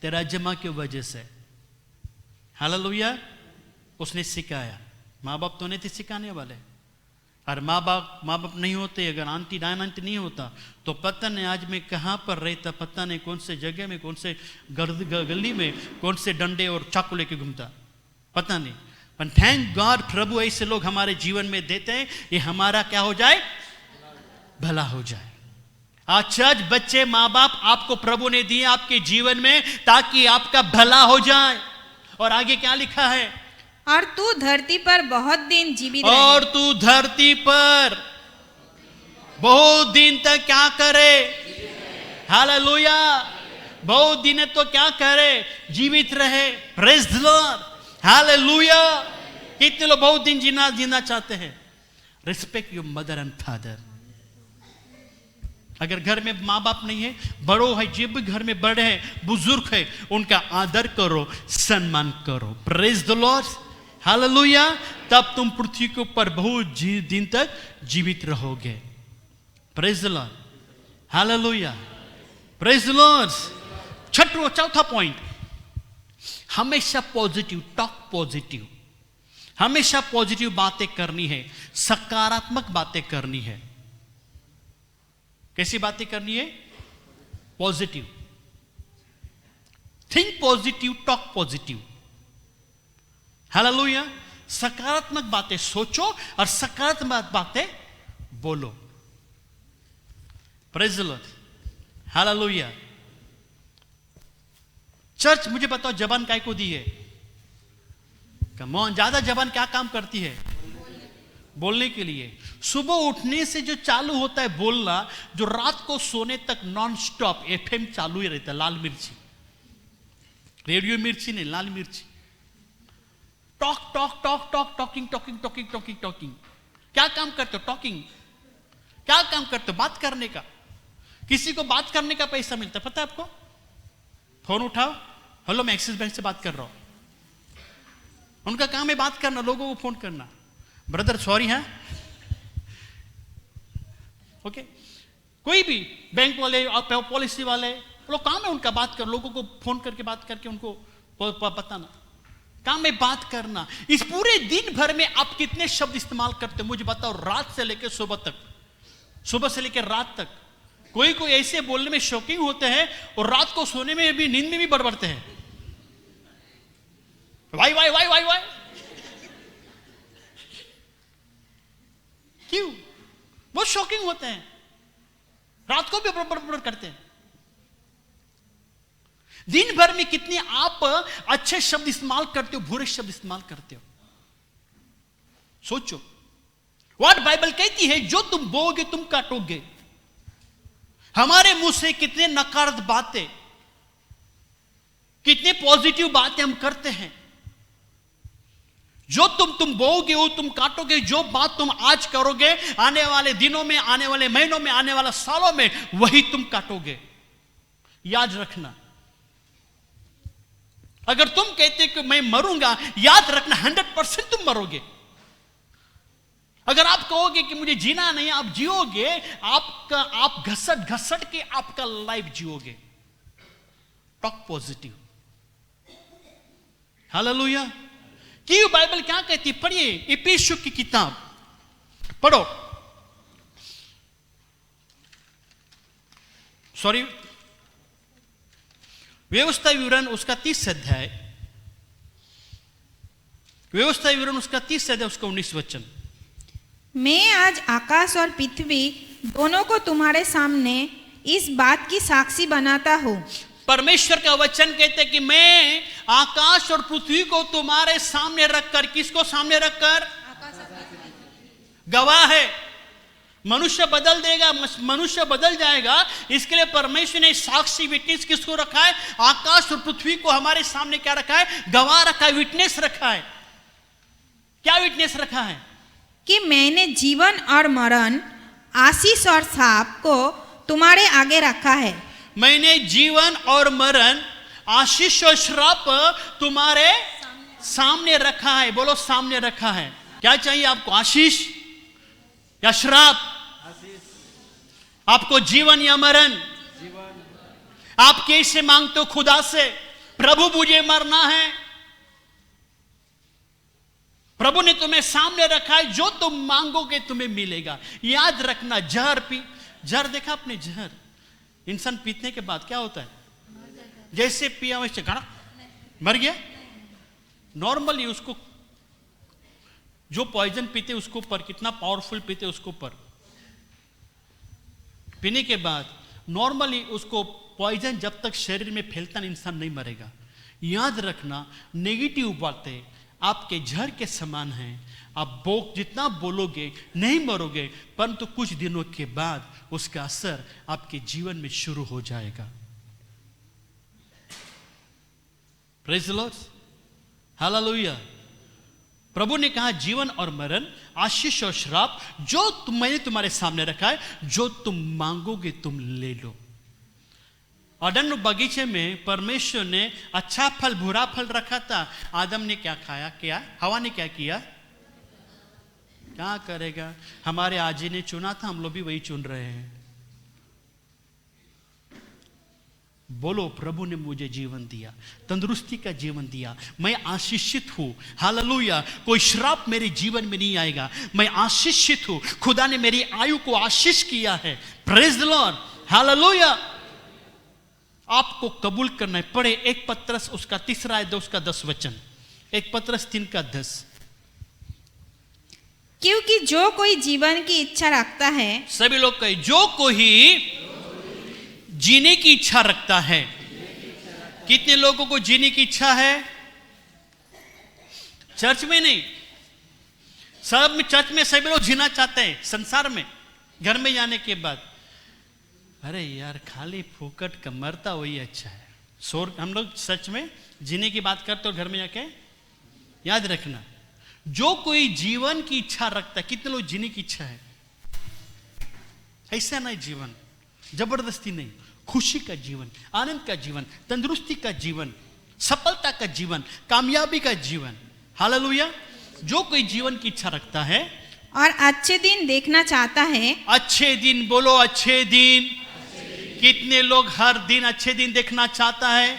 तेरा जमा की वजह से। हालेलुया। उसने सिखाया, माँ बाप तो नहीं थे सिखाने वाले। और माँ बाप नहीं होते, अगर आंटी आंटी नहीं होता तो पता नहीं आज मैं कहाँ पर रहता, पता नहीं कौन से जगह में, कौन से गली में, कौन से डंडे और चाकू लेके घूमता, पता नहीं। पर थैंक गॉड प्रभु ऐसे लोग हमारे जीवन में देते हैं, ये हमारा क्या हो जाए, भला हो जाए। आज बच्चे माँ बाप आपको प्रभु ने दिए आपके जीवन में ताकि आपका भला हो जाए। और आगे क्या लिखा है, और तू धरती पर बहुत दिन जीवित और तू धरती पर बहुत दिन तक क्या करे, हालेलुया, बहुत दिन तो क्या करे, जीवित रहे। Praise the Lord, hallelujah. कितने लोग बहुत दिन जीना चाहते हैं। Respect your mother and father. अगर घर में माँ बाप नहीं है, बड़ों है, जब भी घर में बड़े हैं, बुजुर्ग है, उनका आदर करो, सम्मान करो। Praise the Lord, hallelujah. तब तुम पृथ्वी के ऊपर बहुत दिन तक जीवित रहोगे। Praise the Lord, hallelujah, praise the Lord. चौथा पॉइंट, हमेशा पॉजिटिव, टॉक पॉजिटिव। हमेशा पॉजिटिव बातें करनी है, सकारात्मक बातें करनी है। कैसी बातें करनी है? Positive. Think positive, talk positive. Hallelujah. सकारात्मक बातें सोचो और सकारात्मक बातें बोलो। Praise the Lord, hallelujah. Church मुझे बताओ जबान काय को दी है? कम ऑन, ज्यादा जबान क्या काम करती है? बोलने के लिए। सुबह उठने से जो चालू होता है बोलना, जो रात को सोने तक नॉन स्टॉप एफएम चालू ही रहता है। लाल मिर्ची, रेडियो मिर्ची नहीं, लाल मिर्ची। Talk talk talk talk, talking talking talking talking talking. क्या काम करते हो? टॉकिंग। क्या काम करते हो? बात करने का। किसी को बात करने का पैसा मिलता है, पता है आपको? फोन उठाओ, हेलो मैं एक्सिस बैंक से बात कर रहा हूं। उनका काम है बात करना, लोगों को फोन करना। ब्रदर सॉरी है, ओके। कोई भी बैंक वाले, पॉलिसी वाले लोग, काम है उनका बात कर, लोगों को फोन करके बात करके उनको बताना। काम है बात करना। इस पूरे दिन भर में आप कितने शब्द इस्तेमाल करते हो मुझे बताओ, रात से लेकर सुबह तक, सुबह से लेकर रात तक। कोई कोई ऐसे बोलने में शौकीन होते हैं और रात को सोने में भी, नींद में भी बड़बड़ते हैं। Why why why why why, क्यों? बहुत शॉकिंग होते हैं, रात को भी बड़बड़ करते हैं। दिन भर में कितने आप अच्छे शब्द इस्तेमाल करते हो, बुरे शब्द इस्तेमाल करते हो? सोचो। व्हाट बाइबल कहती है, जो तुम बोओगे तुम काटोगे। हमारे मुंह से कितने नकारात्मक बातें, कितने पॉजिटिव बातें हम करते हैं। जो तुम बोओगे वो तुम काटोगे। जो बात तुम आज करोगे, आने वाले दिनों में, आने वाले महीनों में, आने वाले सालों में वही तुम काटोगे। याद रखना। अगर तुम कहते कि मैं मरूंगा, याद रखना 100% तुम मरोगे। अगर आप कहोगे कि मुझे जीना नहीं, आप जियोगे। आप घसट घसट के आपका लाइफ जियोगे। Talk positive. हालेलुया। क्यों बाइबल क्या कहती है? पढ़िए, इफिसियों की किताब पढ़ो। सॉरी, व्यवस्था विवरण उसका 30 अध्याय, व्यवस्था विवरण उसका 30 अध्याय, उसका 19 वचन। मैं आज आकाश और पृथ्वी दोनों को तुम्हारे सामने इस बात की साक्षी बनाता हूं। परमेश्वर का वचन कहते हैं कि मैं आकाश और पृथ्वी को तुम्हारे सामने रखकर, किसको सामने रखकर? गवाह है। मनुष्य बदल देगा, मनुष्य बदल जाएगा, इसके लिए परमेश्वर ने साक्षी विटनेस किसको रखा है? आकाश और पृथ्वी को हमारे सामने क्या रखा है? गवाह रखा है, विटनेस रखा है। क्या विटनेस रखा है? कि मैंने जीवन और मरण, आशीष और श्राप को तुम्हारे आगे रखा है। मैंने जीवन और मरण, आशीष और श्राप तुम्हारे सामने रखा है। बोलो, सामने रखा है। क्या चाहिए आपको? आशीष या श्राप? आपको जीवन या मरण? आप कैसे मांगते हो खुदा से? प्रभु मुझे मरना है। प्रभु ने तुम्हें सामने रखा है, जो तुम मांगोगे तुम्हें मिलेगा। याद रखना, जहर जहर देखा आपने? जहर इंसान पीने के बाद क्या होता है? जैसे पिया वैसे गाना मर गया। नॉर्मली उसको जो पॉइजन पीते उसको पर, कितना पावरफुल पीते उसको पर, पीने के बाद नॉर्मली उसको पॉइजन जब तक शरीर में फैलता नहीं, इंसान नहीं मरेगा। याद रखना, नेगेटिव बातें आपके जहर के समान हैं। आप जितना बोलोगे नहीं मरोगे, परंतु कुछ दिनों के बाद उसका असर आपके जीवन में शुरू हो जाएगा। Praise the Lord, hallelujah. प्रभु ने कहा जीवन और मरण, आशीष और श्राप जो मैंने तुम्हारे सामने रखा है, जो तुम मांगोगे तुम ले लो। अदन बगीचे में परमेश्वर ने अच्छा फल बुरा फल रखा था। आदम ने क्या खाया? क्या हवा ने क्या किया? क्या करेगा? हमारे आजी ने चुना था, हम लोग भी वही चुन रहे हैं। बोलो, प्रभु ने मुझे जीवन दिया, तंदुरुस्ती का जीवन दिया, मैं आशीषित हूं। हालेलुया। कोई श्राप मेरे जीवन में नहीं आएगा, मैं आशीषित हूं। खुदा ने मेरी आयु को आशीष किया है। Praise the Lord, hallelujah. आपको कबूल करना है। पढ़े 1 पत्रस उसका 3 अध्याय उसका 10 वचन। 1 पत्रस 3 का 10। क्योंकि जो कोई जीवन की इच्छा रखता है, सभी लोग कहे, जो कोई जीने की इच्छा रखता है। कितने लोगों को जीने की इच्छा है? चर्च में नहीं, सब में, चर्च में सभी लोग जीना चाहते हैं। संसार में घर में जाने के बाद, अरे यार खाली फूकट का मरता वही अच्छा है। हम लोग सच में जीने की बात करते हो घर में जाके। याद रखना, जो कोई जीवन की इच्छा रखता है, कितने लोग जीने की इच्छा है? ऐसा नहीं, जीवन जबरदस्ती नहीं, खुशी का जीवन, आनंद का जीवन, तंदुरुस्ती का जीवन, सफलता का जीवन, कामयाबी का जीवन। हालेलुया। जो कोई जीवन की इच्छा रखता है और अच्छे दिन देखना चाहता है। अच्छे दिन, बोलो अच्छे दिन। कितने लोग हर दिन अच्छे दिन देखना चाहता है?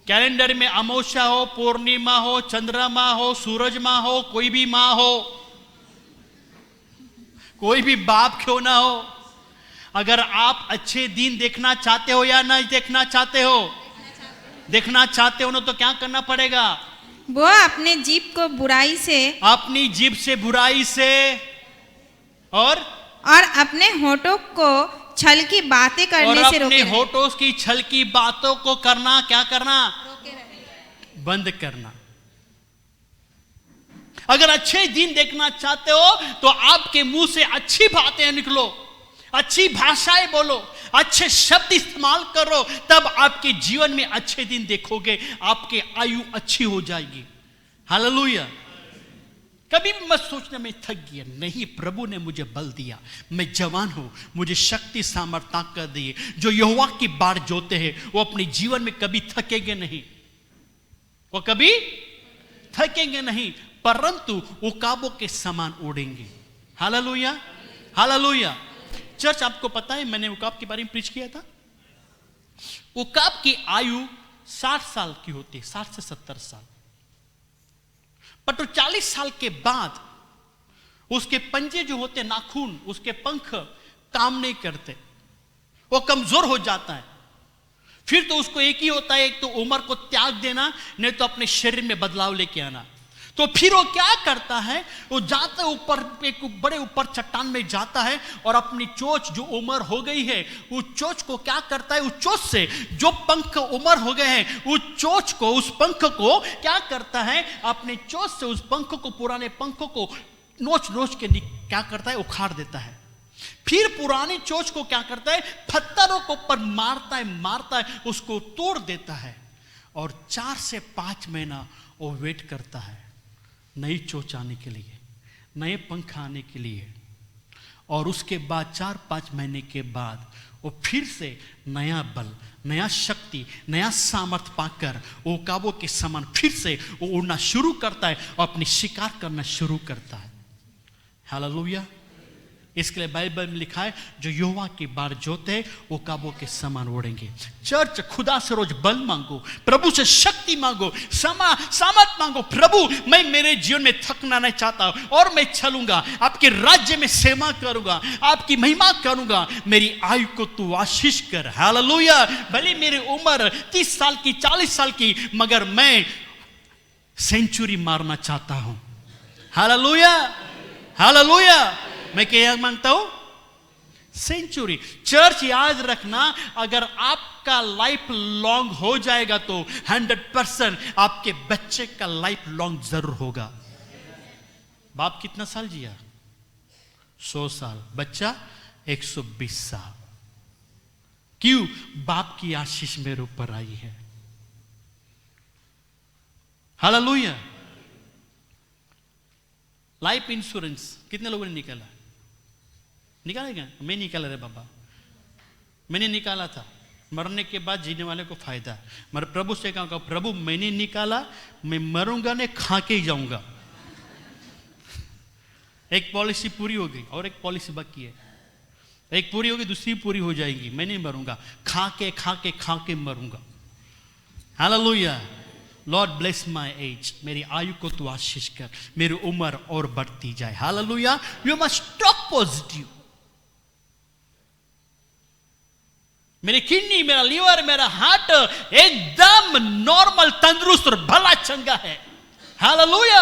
कैलेंडर में अमावस्या हो, पूर्णिमा हो, चंद्रमा हो, सूरज माह हो, कोई भी माह हो, कोई भी बाप क्यों ना हो, अगर आप अच्छे दिन देखना चाहते हो या नहीं देखना चाहते हो? देखना चाहते हो ना, तो क्या करना पड़ेगा? वो अपने जीभ को बुराई से, अपनी जीभ से बुराई से, और अपने होठों को छल की बातें करने से रोके अपने होठों की छल की बातों को करना, क्या करना? बंद करना। अगर अच्छे दिन देखना चाहते हो तो आपके मुंह से अच्छी बातें निकलो, अच्छी भाषाएं बोलो, अच्छे शब्द इस्तेमाल करो, तब आपके जीवन में अच्छे दिन देखोगे, आपकी आयु अच्छी हो जाएगी। हालेलुया। कभी भी मत सोचना मैं थक गया, नहीं, प्रभु ने मुझे बल दिया, मैं जवान हूं, मुझे शक्ति सामर्थ ताकत दी। जो यहोवा की बाट जोते हैं वो अपने जीवन में कभी थकेंगे नहीं, वो कभी थकेंगे नहीं, परंतु उकाबों के समान उड़ेंगे। Hallelujah, hallelujah. चर्च, आपको पता है मैंने उकाब के बारे में प्रीच किया था। उकाब की आयु 60 साल की होती है, 60 से 70 साल। पर तो 40 साल के बाद उसके पंजे जो होते, नाखून, उसके पंख काम नहीं करते, वो कमजोर हो जाता है। फिर तो उसको एक ही होता है, एक तो उम्र को त्याग देना, नहीं तो अपने शरीर में बदलाव लेके आना। तो फिर वो क्या करता है, वो जाता है ऊपर, एक बड़े ऊपर चट्टान में जाता है और अपनी चोंच जो उम्र हो गई है, उस चोंच को क्या करता है, उस चोंच से जो पंख उम्र हो गए हैं, उस चोंच को, उस पंख को क्या करता है, अपने चोंच से उस पंख को, पुराने पंखों को नोच नोच के क्या करता है, उखाड़ देता है। फिर पुरानी चोंच को क्या करता है, पत्थरों को पर मारता है, उसको तोड़ देता है। और 4 से 5 महीना वो वेट करता है नई चोंच आने के लिए, नए पंख आने के लिए। और उसके बाद 4-5 महीने के बाद वो फिर से नया बल, नया शक्ति, नया सामर्थ पाकर वो काबो के समान फिर से वो उड़ना शुरू करता है और अपनी शिकार करना शुरू करता है। हालेलुया। इसके लिए बाइबल में लिखा है, जो यहोवा की बार जोते वो काबो के समान उड़ेंगे। चर्च, खुदा से रोज बल मांगो, प्रभु से शक्ति मांगो, सामर्थ मांगो। प्रभु, मैं मेरे जीवन में थकना नहीं चाहता और मैं चलूंगा, आपके राज्य में सेवा करूंगा, आपकी महिमा करूंगा, मेरी आयु को तू आशीष कर। हालेलुया। भले मेरी उम्र 30 साल की, 40 साल की, मगर मैं सेंचुरी मारना चाहता हूं। Hallelujah, hallelujah. मैं क्या मांगता हूं, सेंचुरी। चर्च, याद रखना, अगर आपका लाइफ लॉन्ग हो जाएगा तो 100% आपके बच्चे का लाइफ लॉन्ग जरूर होगा। बाप कितना साल जिया, 100 साल, बच्चा 120 साल। क्यों? बाप की आशीष मेरे ऊपर आई है। हालेलुया। लाइफ इंश्योरेंस कितने लोगों ने निकाला? निकालेगा? मैं निकाला रे बाबा, मैंने निकाला था। मरने के बाद जीने वाले को फायदा। मगर प्रभु से कहा, प्रभु मैंने निकाला, मैं मरूंगा नहीं, खा के ही जाऊंगा। एक पॉलिसी पूरी हो गई और एक पॉलिसी बाकी है। एक पूरी होगी, दूसरी पूरी हो जाएगी। मैं नहीं मरूंगा, खा के मरूंगा। Hallelujah. Lord bless my age, मेरी आयु को तू आशीष कर, मेरी उम्र और बढ़ती जाए। Hallelujah. You must talk positive. मेरी किडनी, मेरा लीवर, मेरा हार्ट एकदम नॉर्मल, तंदुरुस्त और भला चंगा है। हालेलुया।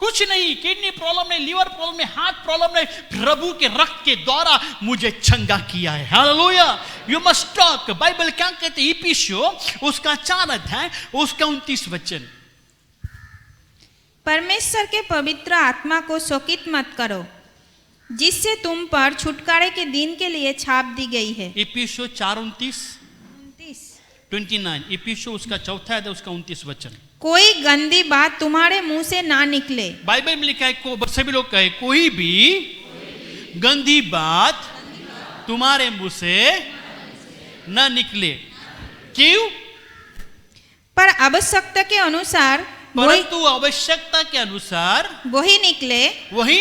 कुछ नहीं, किडनी प्रॉब्लम नहीं, लीवर प्रॉब्लम नहीं, हार्ट प्रॉब्लम नहीं, प्रभु के रक्त के द्वारा मुझे चंगा किया है। Hallelujah. You must talk. Bible क्या कहते हैं? इफिसियों उसका 4 अध्याय उसका 29 वचन। परमेश्वर के पवित्र आत्मा को शोकित मत करो, जिससे तुम पर छुटकारे के दिन के लिए छाप दी गई है। इफिसियों 4:29 इफिसियों उसका 4 अध्याय उसका 29 वचन। कोई गंदी बात तुम्हारे मुंह से ना निकले। बाइबल में लिखा है, सभी लोग कहे, कोई भी गंदी बात तुम्हारे मुंह से न निकले। क्यों? पर आवश्यकता के अनुसार, परंतु आवश्यकता के अनुसार वही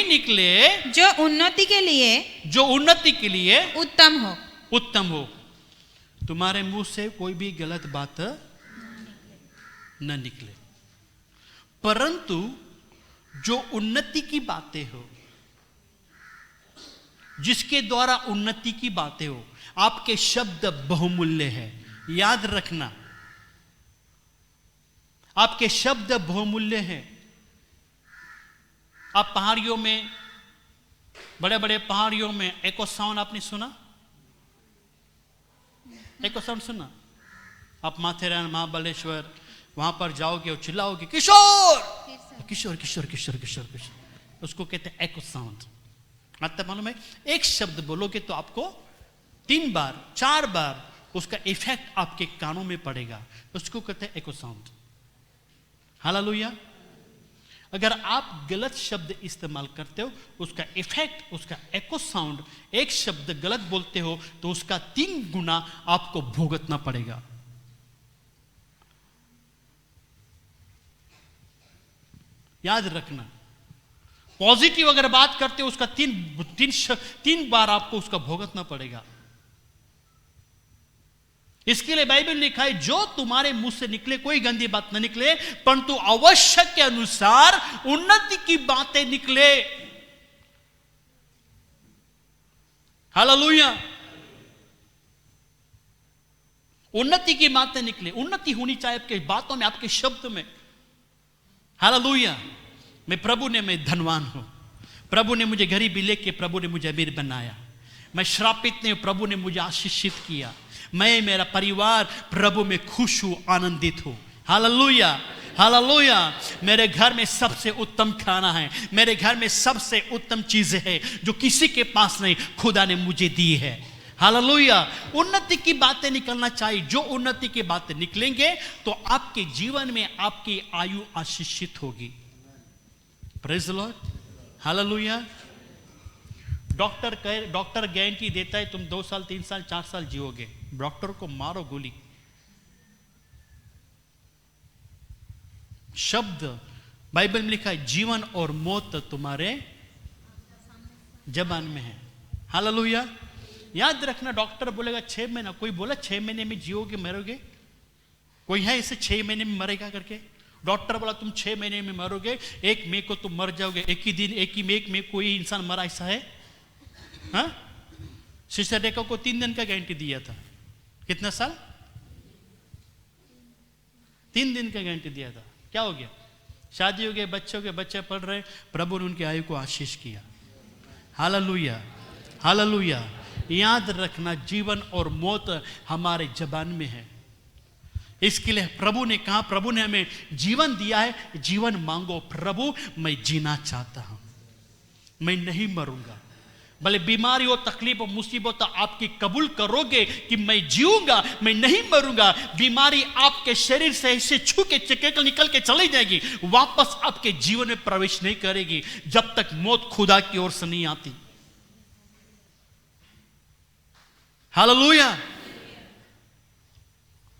निकले जो उन्नति के लिए उत्तम हो। तुम्हारे मुंह से कोई भी गलत बात न निकले, परंतु जो उन्नति की बातें हो, जिसके द्वारा उन्नति की बातें हो, आपके शब्द बहुमूल्य है। याद रखना, आपके शब्द बहुमूल्य हैं। आप पहाड़ियों में, बड़े बड़े पहाड़ियों में एको साउंड आपने सुना? एको साउंड सुना? आप माथेरान, महाबलेश्वर वहां पर जाओगे और चिल्लाओगे, किशोर किशोर किशोर किशोर किशोर किशोर, उसको कहते हैं एको साउंड। मतलब मालूम है, एक शब्द बोलोगे तो आपको 3 बार 4 बार उसका इफेक्ट आपके कानों में पड़ेगा, उसको कहते हैं एको साउंड। हालेलुया। अगर आप गलत शब्द इस्तेमाल करते हो, उसका इफेक्ट, उसका एको साउंड, एक शब्द गलत बोलते हो तो उसका 3 गुना आपको भुगतना पड़ेगा। याद रखना, पॉजिटिव अगर बात करते हो उसका 3 बार आपको उसका भुगतना पड़ेगा। इसके लिए बाइबल लिखा है, जो तुम्हारे मुंह से निकले कोई गंदी बात न निकले, परंतु आवश्यक के अनुसार उन्नति की बातें निकले। हालेलुया। उन्नति की बातें निकले। उन्नति होनी चाहिए आपके बातों में, आपके शब्द में। हालेलुया। मैं धनवान हूं, प्रभु ने मुझे गरीबी लेके प्रभु ने मुझे अमीर बनाया। मैं श्रापित नहीं, प्रभु ने मुझे आशीषित किया। मैं, मेरा परिवार प्रभु में खुश हूं, आनंदित हूं। Hallelujah, hallelujah. मेरे घर में सबसे उत्तम खाना है, मेरे घर में सबसे उत्तम चीजें हैं जो किसी के पास नहीं, खुदा ने मुझे दी है। हालेलुया। उन्नति की बातें निकलना चाहिए। जो उन्नति की बातें निकलेंगे तो आपके जीवन में आपकी आयु आशीषित होगी। Praise the Lord. Hallelujah. Doctor guarantee देता है तुम 2 साल 3 साल 4 साल जियोगे। डॉक्टर को मारो गोली। शब्द बाइबल में लिखा है, जीवन और मौत तुम्हारे जबान में है। हालेलुया। याद रखना, डॉक्टर बोलेगा 6 महीना, कोई बोला 6 महीने में जियोगे मरोगे? कोई है इसे 6 महीने में मरेगा करके? डॉक्टर बोला तुम 6 महीने में मरोगे, 1 मई को तुम मर जाओगे। एक ही दिन, एक ही में कोई इंसान मरा, ऐसा है? हाँ, सिस्टर रेखा को 3 दिन का गारंटी दिया था। कितना साल? 3 दिन का गारंटी दिया था। क्या हो गया? शादी हो गई, बच्चे पढ़ रहे, प्रभु ने उनकी आयु को आशीष किया। Hallelujah, hallelujah. याद रखना, जीवन और मौत हमारे जबान में है। इसके लिए प्रभु ने कहा, प्रभु ने हमें जीवन दिया है, जीवन मांगो। प्रभु मैं जीना चाहता हूं, मैं नहीं मरूंगा। भले बीमारी हो, तकलीफ हो, मुसीबत हो, आपकी कबूल करोगे कि मैं जीऊंगा, मैं नहीं मरूंगा। बीमारी आपके शरीर से ऐसे छू के चिकन निकल के चली जाएगी, वापस आपके जीवन में प्रवेश नहीं करेगी जब तक मौत खुदा की ओर से नहीं आती। हालेलुया।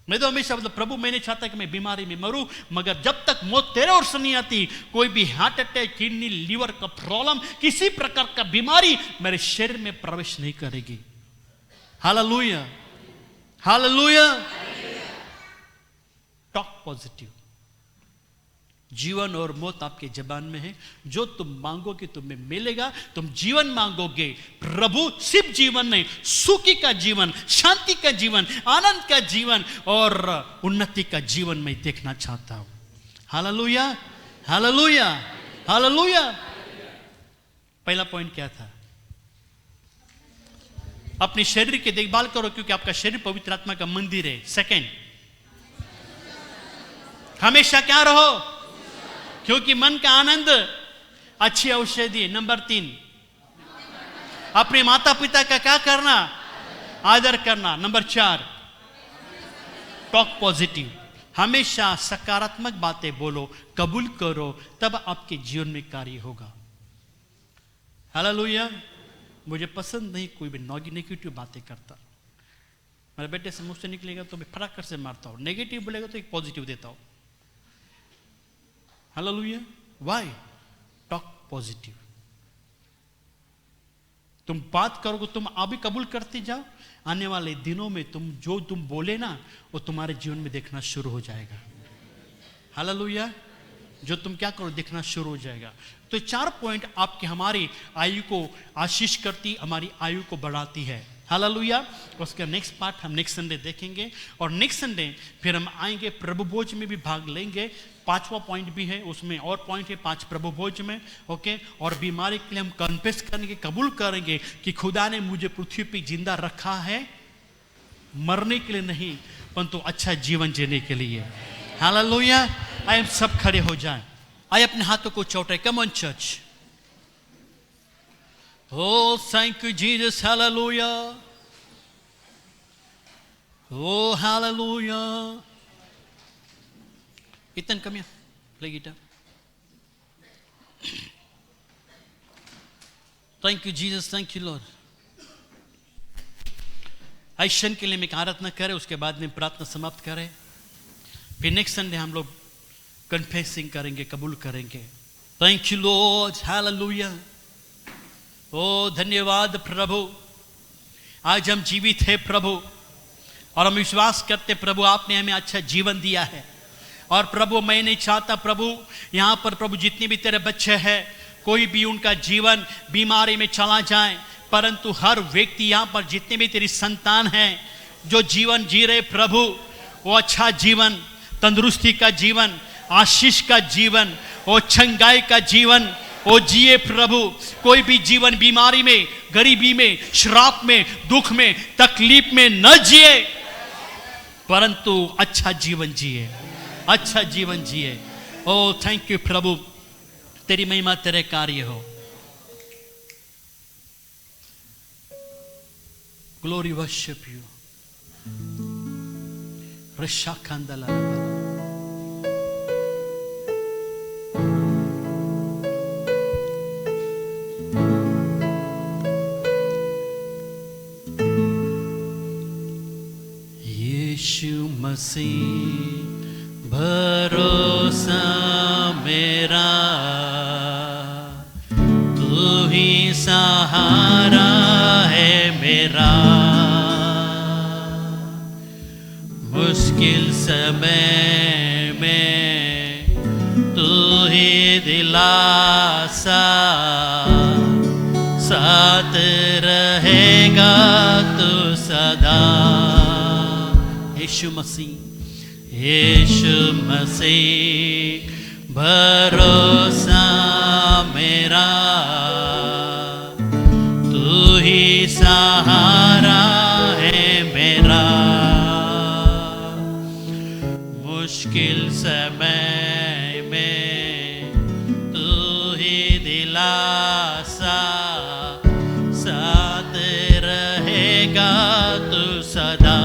मैं तो हमेशा प्रभु मैं नहीं चाहता कि मैं बीमारी में मरूं, मगर जब तक मौत तेरे ओर से नहीं आती, कोई भी हार्ट अटैक, किडनी, लीवर का प्रॉब्लम, किसी प्रकार का बीमारी मेरे शरीर में प्रवेश नहीं करेगी। Hallelujah, hallelujah. Talk positive. जीवन और मौत आपके जबान में है। जो तुम मांगोगे तुम्हें मिलेगा। तुम जीवन मांगोगे, प्रभु सिर्फ जीवन नहीं, सुखी का जीवन, शांति का जीवन, आनंद का जीवन और उन्नति का जीवन मैं देखना चाहता हूं। Hallelujah, hallelujah, hallelujah. पहला पॉइंट क्या था? अपने शरीर की देखभाल करो, क्योंकि आपका शरीर पवित्र आत्मा का मंदिर है। सेकंड, हमेशा क्या रहो? क्योंकि मन का आनंद अच्छी औषधि। नंबर 3, अपने माता पिता का क्या करना? आदर करना। Number 4, talk positive. हमेशा सकारात्मक बातें बोलो, कबूल करो, तब आपके जीवन में कार्य होगा। हालेलुया। मुझे पसंद नहीं कोई भी नेगेटिव बातें करता। मेरे बेटे से मुझसे निकलेगा तो मैं फटाक से मारता हूं, नेगेटिव बोलेगा तो एक पॉजिटिव देता हूं। हालेलुया। व्हाई? Talk positive. तुम बात करोगे, तुम अभी कबूल करते जाओ, आने वाले दिनों में तुम बोले ना, वो तुम्हारे जीवन में देखना शुरू हो जाएगा। हालेलुया। जो तुम क्या करो देखना शुरू हो जाएगा। तो 4 पॉइंट आपकी हमारी आयु को आशीष करती, हमारी आयु को बढ़ाती है। हालेलुया। उसका नेक्स्ट पार्ट हम नेक्स्ट संडे देखेंगे, और नेक्स्ट संडे फिर हम आएंगे, प्रभु भोज में भी भाग लेंगे। 5वां पॉइंट भी है उसमें, और पॉइंट है 5 प्रभु भोज में। ओके। और बीमारी के लिए हम कन्फेस करेंगे, कबूल करेंगे कि खुदा ने मुझे पृथ्वी पर जिंदा रखा है, मरने के लिए नहीं, परंतु अच्छा जीवन जीने के लिए। हालेलुया। आइए हम सब खड़े हो जाएं। आइए अपने हाथों को चौटाएं। Come on church. Oh, thank you, Jesus. Hallelujah. Oh, hallelujah. Ethan, come here. Play guitar. Thank you, Jesus. Thank you, Lord. आइशन के लिए मैं आराधना करें, उसके बाद में प्रार्थना समाप्त करें। फिर नेक्स्ट संडे हम लोग कन्फेसिंग करेंगे, कबूल करेंगे। Thank you, Lord. Hallelujah. ओ धन्यवाद प्रभु, आज हम जीवित हैं प्रभु, और हम विश्वास करते प्रभु आपने हमें अच्छा जीवन दिया है। और प्रभु मैं नहीं चाहता प्रभु यहाँ पर प्रभु जितने भी तेरे बच्चे हैं, कोई भी उनका जीवन बीमारी में चला जाए, परंतु हर व्यक्ति यहाँ पर जितने भी तेरी संतान हैं, जो जीवन जी रहे प्रभु, वो अच्छा जीवन, तंदुरुस्ती का जीवन, आशीष का जीवन, वो चंगाई का जीवन वो जिए प्रभु। कोई भी जीवन बीमारी में, गरीबी में, श्राप में, दुख में, तकलीफ में न जिए, परंतु अच्छा जीवन जिए, अच्छा जीवन जिए। ओ थैंक यू प्रभु, तेरी महिमा तेरे कार्य हो। Glory worship you. रशा कंदला यीशु मसीह भरोसा मेरा, तू ही सहारा है मेरा। मुश्किल समय में तू ही दिलासा, साथ रहेगा तू सदा। यीशु मसीह, यीशु मसीह भरोसा मेरा, तू ही सहारा है मेरा। मुश्किल समय में तू ही दिलासा, साथ रहेगा तू सदा।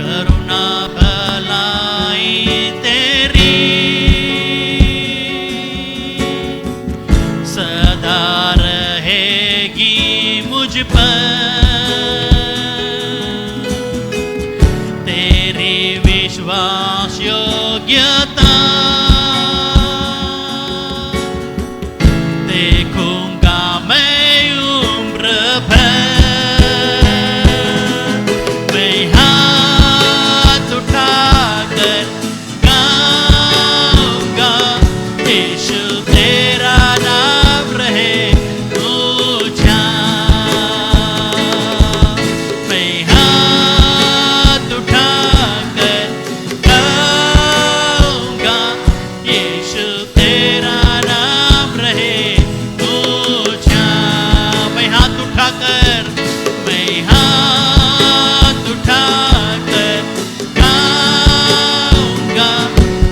करुणा भलाई तेरी सदा रहेगी मुझ पर, तेरी विश्वास योग्यता देखूंगा मैं उम्र भर। मैं हाथ उठाकर गाऊंगा, यीशु तेरा नाम रहे ऊंचा। मैं हाथ उठाकर गाऊंगा, यीशु तेरा नाम रहे ऊंचा। मैं हाथ उठाकर, मैं हाथ उठाकर गाऊंगा,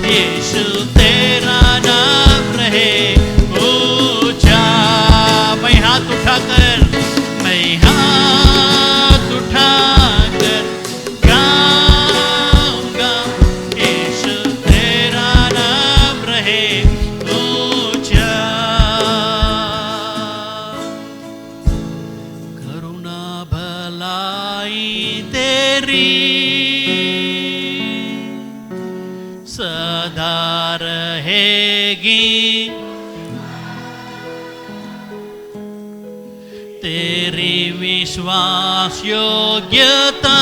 यीशु तेरा नाम रहे ऊंचा। मैं हाथ उठाकर, मैं हाथ उठाकर गाऊंगा, यीशु तेरा नाम रहे ऊंचा। करुणा भलाई तेरी सदा रहेगी, तेरी विश्वास योग्यता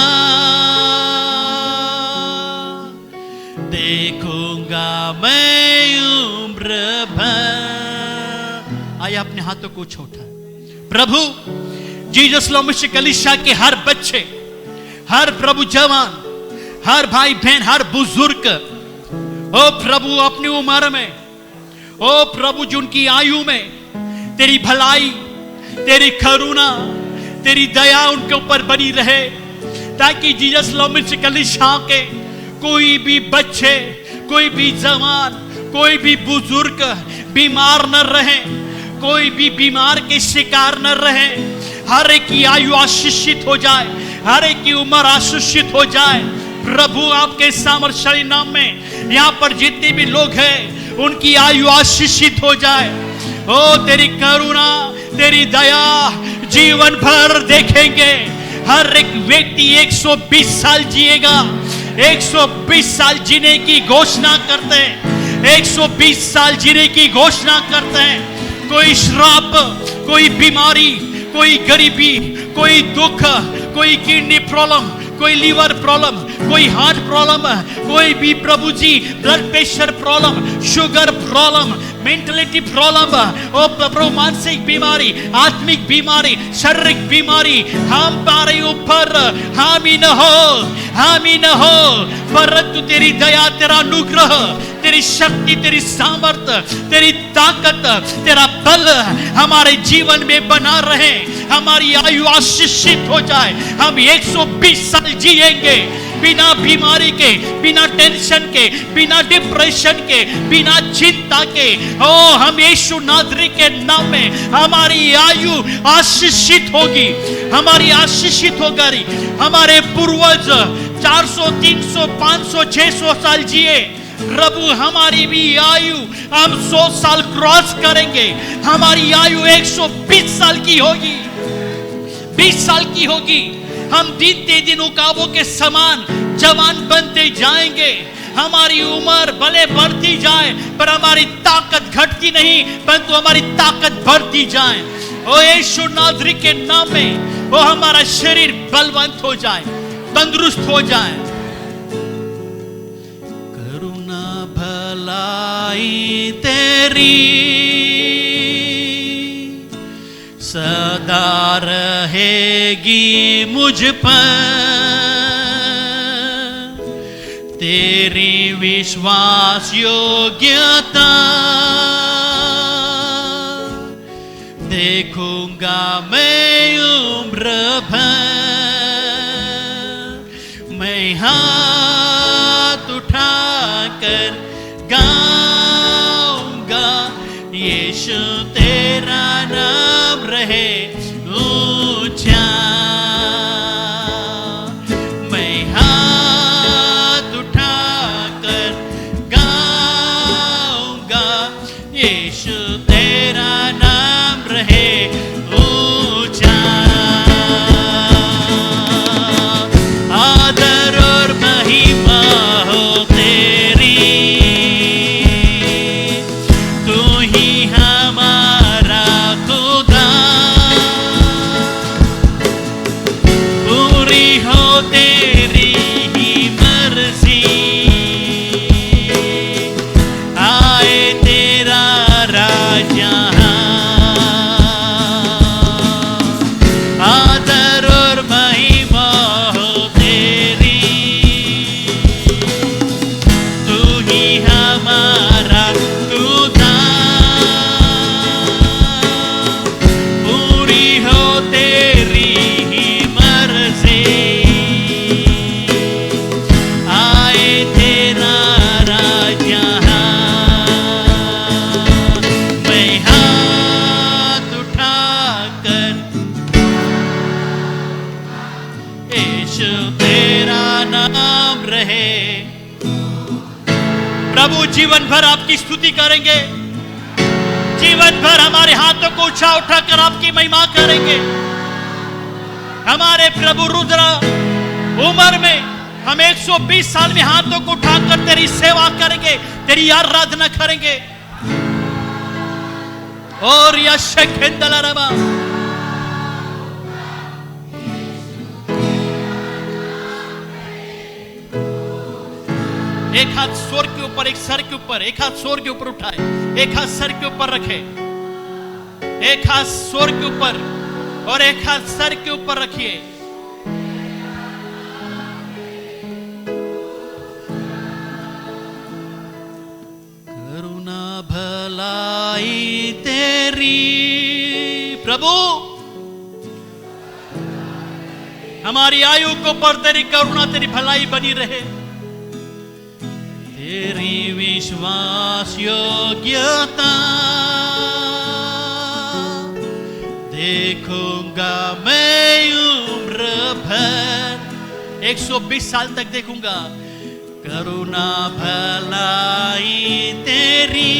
देखूंगा मैं उम्र भर। आइए अपने हाथों को छोटा प्रभु जीसस लोमिश कलीसिया के हर बच्चे, हर प्रभु जवान, हर भाई बहन, हर बुजुर्ग, ओ प्रभु अपनी उम्र में, ओ प्रभु जो उनकी आयु में तेरी भलाई, तेरी करुणा, तेरी दया उनके ऊपर बनी रहे, ताकि जीसस लोमिश कलीसिया के कोई भी बच्चे, कोई भी जवान, कोई भी बुजुर्ग बीमार न रहे, कोई भी बीमार के शिकार न रहे। हर एक की आयु आशीषित हो जाए, हर एक की उम्र आशीषित हो जाए। प्रभु आपके सामर्थ्यशाली नाम में यहाँ पर जितने भी लोग हैं उनकी आयु आशीषित हो जाए। ओ तेरी करुणा, तेरी दया जीवन भर देखेंगे। हर एक व्यक्ति 120 साल जिएगा, 120 साल जीने की घोषणा करते हैं, 120 साल जीने की घोषणा करते हैं। कोई श्राप, कोई बीमारी, कोई गरीबी, कोई दुख, कोई किडनी प्रॉब्लम, कोई लीवर प्रॉब्लम, कोई हार्ट प्रॉब्लम, कोई भी प्रभु जी blood pressure problem, sugar problem, mentality problem, ओ प्रभु मानसिक बीमारी, आत्मिक बीमारी, शारीरिक बीमारी हमारे ऊपर हावी न हो, परंतु तेरी दया, तेरा अनुग्रह, तेरी शक्ति, तेरी सामर्थ्य, तेरी ताकत, तेरा बल हमारे जीवन में बना रहे, हमारी आयु आशीषित हो जाए, हम 120 साल जिएंगे बिना बीमारी के, बिना टेंशन के, बिना डिप्रेशन के, बिना चिंता के। ओ हम यीशु नासरी के नाम में हमारी आयु आशीषित होगी, हमारी आशीषित होगी। हमारे पूर्वज 400, 300, 500, 600 साल जिए, प्रभु हमारी भी आयु हम 100 साल क्रॉस करेंगे, हमारी आयु 120 साल की होगी, 20 साल की होगी। हम दिन ते दिन उकाबों के समान जवान बनते जाएंगे, हमारी उम्र भले बढ़ती जाए पर हमारी ताकत घटती नहीं, परंतु हमारी ताकत बढ़ती जाए। ओ यीशु नासरी के नाम में वो हमारा शरीर बलवंत हो जाए, तंदुरुस्त हो जाए। करुणा भलाई तेरी सदा रहेगी मुझ पर, तेरी विश्वास योग्यता देखूंगा मैं उम्र भर। मैं हाथ उठाकर गाऊंगा, यीशु तेरा नाम रहे ऊंचा। मैं हाथ उठाकर गाऊंगा, यीशु तेरा नाम रहे ऊंचा। आदर और महिमा हो तेरी, तू ही हमारा खुदा। पूरी हो तेरी ही मर्जी, आए तेरा राजा। आदर और महिमा हो तेरी, तू ही हमारा खुदा। पूरी हो तेरी ही मर्जी, आए तेरा राजा। मैं हाथ उठाकर यीशु तेरा नाम रहे। प्रभु जीवन भर आपकी स्तुति करेंगे, जीवन भर हमारे हाथों को ऊंचा उठाकर आपकी महिमा करेंगे। हमारे प्रभु रुद्र उम्र में हम 120 साल में हाथों को उठाकर तेरी सेवा करेंगे, तेरी आराधना करेंगे। और यशखेंदलरबा एक हाथ स्वर के ऊपर, एक सर के ऊपर, एक हाथ स्वर के ऊपर उठाए, एक हाथ सर के ऊपर रखे, एक हाथ स्वर के ऊपर और एक हाथ सर के ऊपर रखिए। करुणा भलाई तेरी प्रभु, हमारी आयु को पर तेरी करुणा, तेरी भलाई बनी रहे। तेरी विश्वास योग्यता देखूंगा मैं उम्र भर, 120 साल तक देखूंगा। करुणा भलाई तेरी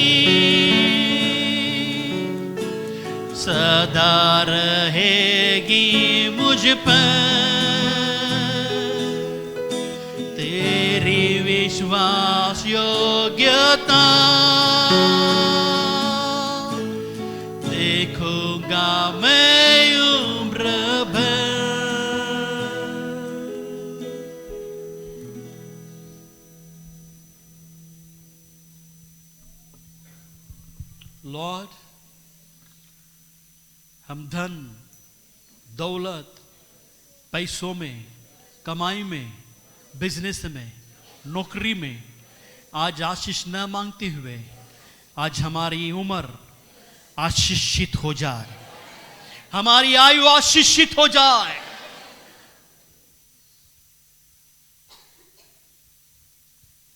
सदा रहेगी मुझ पर, तेरी विश्वास योग्यता देखूंगा मैं उम्र भर। लॉर्ड, हम धन दौलत, पैसों में, कमाई में, बिजनेस में, नौकरी में आज आशीष न मांगते हुए आज हमारी उम्र आशीषित हो जाए, हमारी आयु आशीषित हो जाए।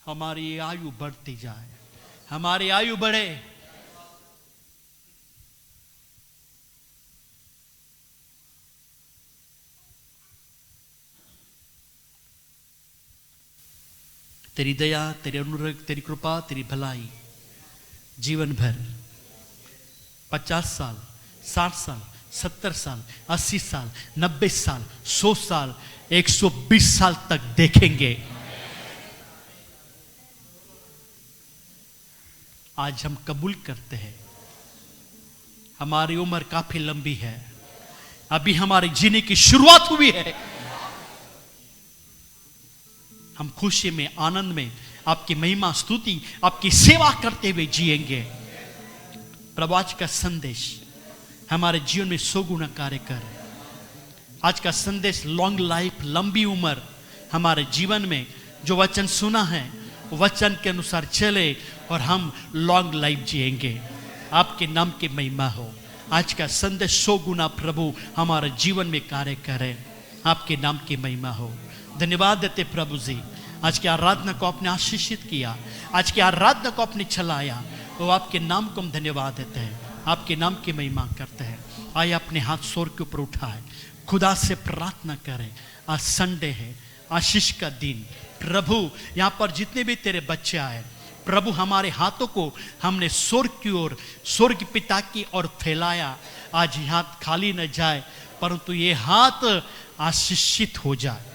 हमारी आयु बढ़ती जाए, हमारी आयु बढ़े। तेरी दया, तेरी अनुग्रह, तेरी कृपा, तेरी भलाई जीवन भर 50 साल, 60 साल, 70 साल, 80 साल, 90 साल, 100 साल, 120 साल तक देखेंगे। आज हम कबूल करते हैं, हमारी उम्र काफी लंबी है, अभी हमारे जीने की शुरुआत हुई है। हम खुशी में, आनंद में आपकी महिमा स्तुति, आपकी सेवा करते हुए जिएंगे। प्रभु आज का संदेश हमारे जीवन में 100 गुना कार्य कर। आज का संदेश लॉन्ग लाइफ, लंबी उम्र, हमारे जीवन में जो वचन सुना है वचन के अनुसार चले और हम लॉन्ग लाइफ जिएंगे। आपके नाम की महिमा हो। आज का संदेश 100 गुना प्रभु हमारे जीवन में कार्य करे। आपके नाम की महिमा हो। धन्यवाद देते प्रभु जी, आज की आराधना को आपने आशीषित किया, आज की आराधना को आपने चलाया, तो आपके नाम को हम धन्यवाद देते हैं, आपके नाम की महिमा करते हैं। आइए अपने हाथ स्वर के ऊपर उठाए, खुदा से प्रार्थना करें। आज संडे है, आशीष का दिन। प्रभु यहाँ पर जितने भी तेरे बच्चे आए, प्रभु हमारे हाथों को हमने स्वर्ग की ओर, स्वर्ग पिता की ओर फैलाया। आज ये हाथ खाली न जाए, परंतु ये हाथ आशीषित हो जाए।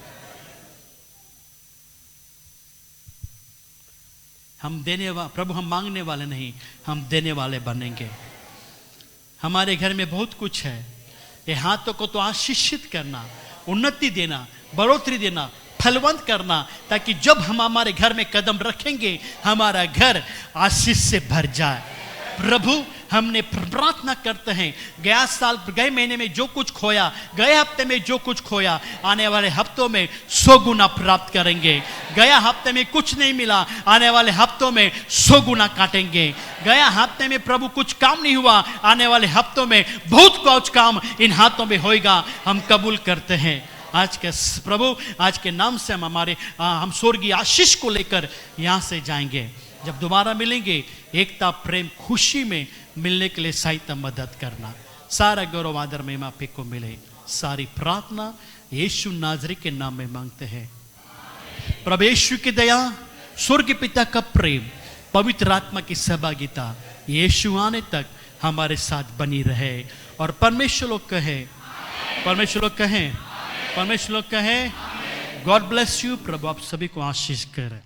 हम देने वाले प्रभु, हम मांगने वाले नहीं, हम देने वाले बनेंगे। हमारे घर में बहुत कुछ है, ये हाथों को तो आशीषित करना, उन्नति देना, बढ़ोतरी देना, फलवंत करना, ताकि जब हम हमारे घर में कदम रखेंगे हमारा घर आशीष से भर जाए। प्रभु हमने प्रार्थना करते हैं, गया साल, गए महीने में जो कुछ खोया, गए हफ्ते में जो कुछ खोया, आने वाले हफ्तों में 100 गुना प्राप्त करेंगे। गया हफ्ते में कुछ नहीं मिला, आने वाले हफ्तों में 100 गुना काटेंगे। गया हफ्ते में प्रभु कुछ काम नहीं हुआ, आने वाले हफ्तों में बहुत कुछ काम इन हाथों में होएगा। हम कबूल करते हैं। आज के प्रभु, आज के नाम से हम स्वर्गीय आशीष को लेकर यहाँ से जाएंगे। जब दोबारा मिलेंगे, एकता, प्रेम, खुशी में मिलने के लिए सहायता, मदद करना। सारा गौरव, आदर, महिमा पे को मिले। सारी प्रार्थना यीशु नाजरी के नाम में मांगते हैं। प्रभु यीशु की दया, स्वर्ग पिता का प्रेम, पवित्र आत्मा की सहभागिता यीशु आने तक हमारे साथ बनी रहे। और परमेश्वर लोग कहे, परमेश्वर लोग कहें, परमेश्वर लोग कहें, गॉड ब्लेस यू। प्रभु आप सभी को आशीष करे।